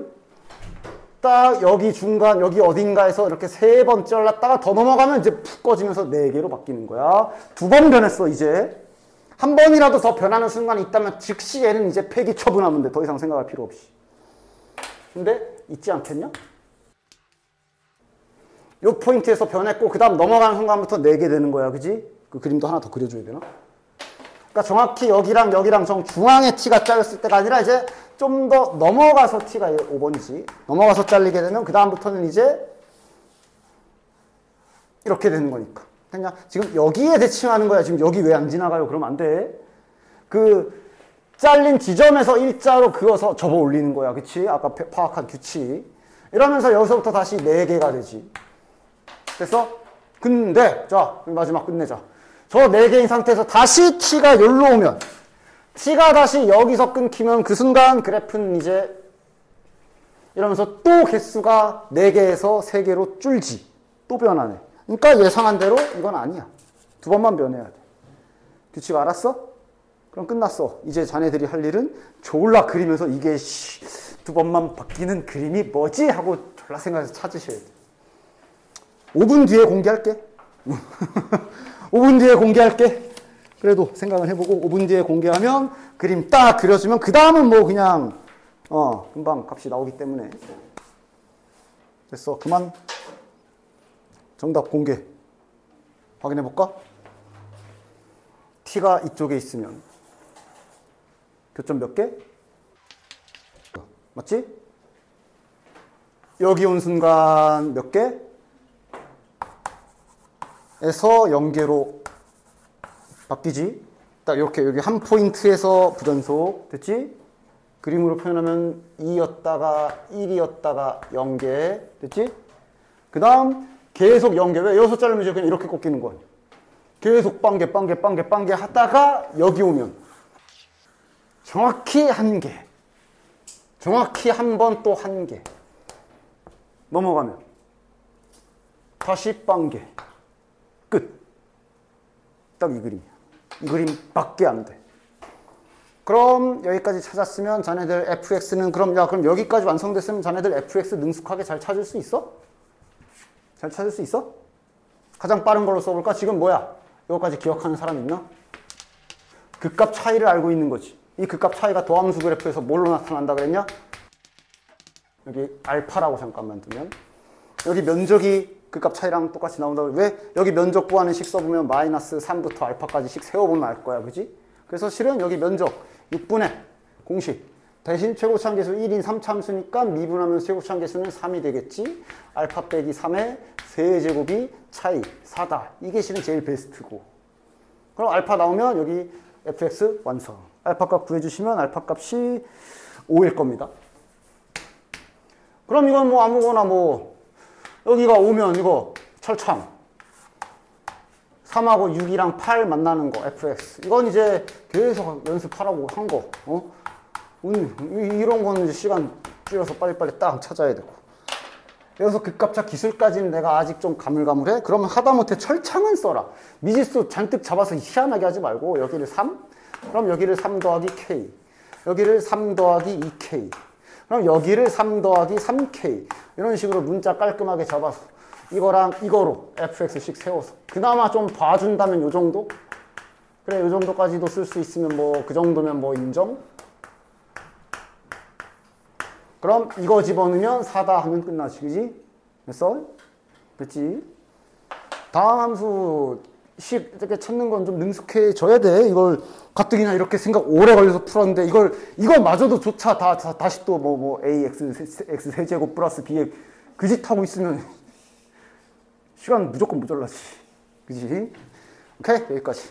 딱 여기 중간 여기 어딘가에서 이렇게 3번 잘랐다가 더 넘어가면 이제 푹 꺼지면서 4개로 바뀌는 거야. 2번 변했어 이제. 한 번이라도 더 변하는 순간이 있다면 즉시 얘는 이제 폐기 처분하면 돼. 더 이상 생각할 필요 없이. 근데 있지 않겠냐? 요 포인트에서 변했고 그 다음 넘어가는 순간부터 4개 되는 거야. 그지? 그 그림도 하나 더 그려줘야 되나? 그러니까 정확히 여기랑 정중앙에 t가 잘렸을 때가 아니라 이제 좀 더 넘어가서 t가 5번이지. 넘어가서 잘리게 되면 그 다음부터는 이제 이렇게 되는 거니까. 그냥 지금 여기에 대칭하는 거야. 지금 여기 왜 안 지나가요? 그러면 안 돼. 그 잘린 지점에서 일자로 그어서 접어 올리는 거야. 그치? 아까 파악한 규칙. 이러면서 여기서부터 다시 4개가 되지. 됐어? 근데 자 마지막 끝내자. 저 4개인 상태에서 다시 t가 여기로 오면 t가 다시 여기서 끊기면 그 순간 그래프는 이제 이러면서 또 개수가 4개에서 3개로 줄지. 또 변하네. 그러니까 예상한 대로 이건 아니야. 2번만 변해야 돼. 규칙 알았어? 그럼 끝났어. 이제 자네들이 할 일은 졸라 그리면서 이게 2번만 바뀌는 그림이 뭐지? 하고 졸라 생각해서 찾으셔야 돼. 5분 뒤에 공개할게. 5분 뒤에 공개할게. 그래도 생각을 해보고 5분 뒤에 공개하면 그림 딱 그려주면 그 다음은 뭐 그냥 금방 값이 나오기 때문에. 됐어. 그만. 정답 공개. 확인해볼까? t가 이쪽에 있으면 교점 몇 개? 맞지? 여기 온 순간 몇 개? 에서 0개로 바뀌지? 딱 이렇게 여기 한 포인트에서 부전속 됐지? 그림으로 표현하면 2였다가 1이었다가 0개 됐지? 그 다음 계속 0개. 왜? 여기서 자르면 이제 그냥 이렇게 꺾이는 거야. 계속 빵개 하다가 여기 오면 정확히 1개. 정확히 한 번 또 1개. 넘어가면 다시 빵개. 끝. 딱 이 그림이야. 이 그림밖에 안 돼. 그럼 여기까지 찾았으면 자네들 fx는 그럼 여기까지 완성됐으면 자네들 fx 능숙하게 잘 찾을 수 있어? 잘 찾을 수 있어? 가장 빠른 걸로 써볼까? 지금 뭐야? 이거까지 기억하는 사람 있나? 극값 차이를 알고 있는 거지. 이 극값 차이가 도함수 그래프에서 뭘로 나타난다 그랬냐? 여기 알파라고 잠깐만 두면 여기 면적이 극값 차이랑 똑같이 나온다고. 왜? 여기 면적 구하는 식 써보면 마이너스 3부터 알파까지 식 세워보면 알 거야. 그지? 그래서 실은 여기 면적 6분의 공식 대신 최고차항계수 1인 3참수니까 미분하면 최고차항계수는 3이 되겠지. 알파 빼기 3의 세제곱이 차이 4다. 이게 실은 제일 베스트고. 그럼 알파 나오면 여기 fx 완성. 알파 값 구해주시면 알파 값이 5일 겁니다. 그럼 이건 뭐 아무거나 뭐 여기가 오면 이거 철창 3하고 6이랑 8 만나는 거 fx. 이건 이제 계속 연습하라고 한 거. 이런 거는 이제 시간 줄여서 빨리빨리 딱 찾아야 되고. 여기서 극값차 기술까지는 내가 아직 좀 가물가물해? 그러면 하다못해 철창은 써라. 미지수 잔뜩 잡아서 희한하게 하지 말고 여기를 3? 그럼 여기를 3 더하기 k. 여기를 3 더하기 2k. 그럼 여기를 3 더하기 3k. 이런 식으로 문자 깔끔하게 잡아서 이거랑 이거로 fx씩 세워서 그나마 좀 봐준다면 요 정도? 그래, 요 정도까지도 쓸 수 있으면 뭐 그 정도면 뭐 인정? 그럼 이거 집어넣으면 4다 하면 끝나지. 그지? 됐어? 그치? 다음 함수 식 이렇게 찾는 건 좀 능숙해져야 돼. 이걸 가뜩이나 이렇게 생각 오래 걸려서 풀었는데 이거마저도 조차 다시 또 뭐 ax 세제곱 플러스 b의 그 짓 하고 있으면 시간 무조건 모자라지. 그지? 오케이, 여기까지.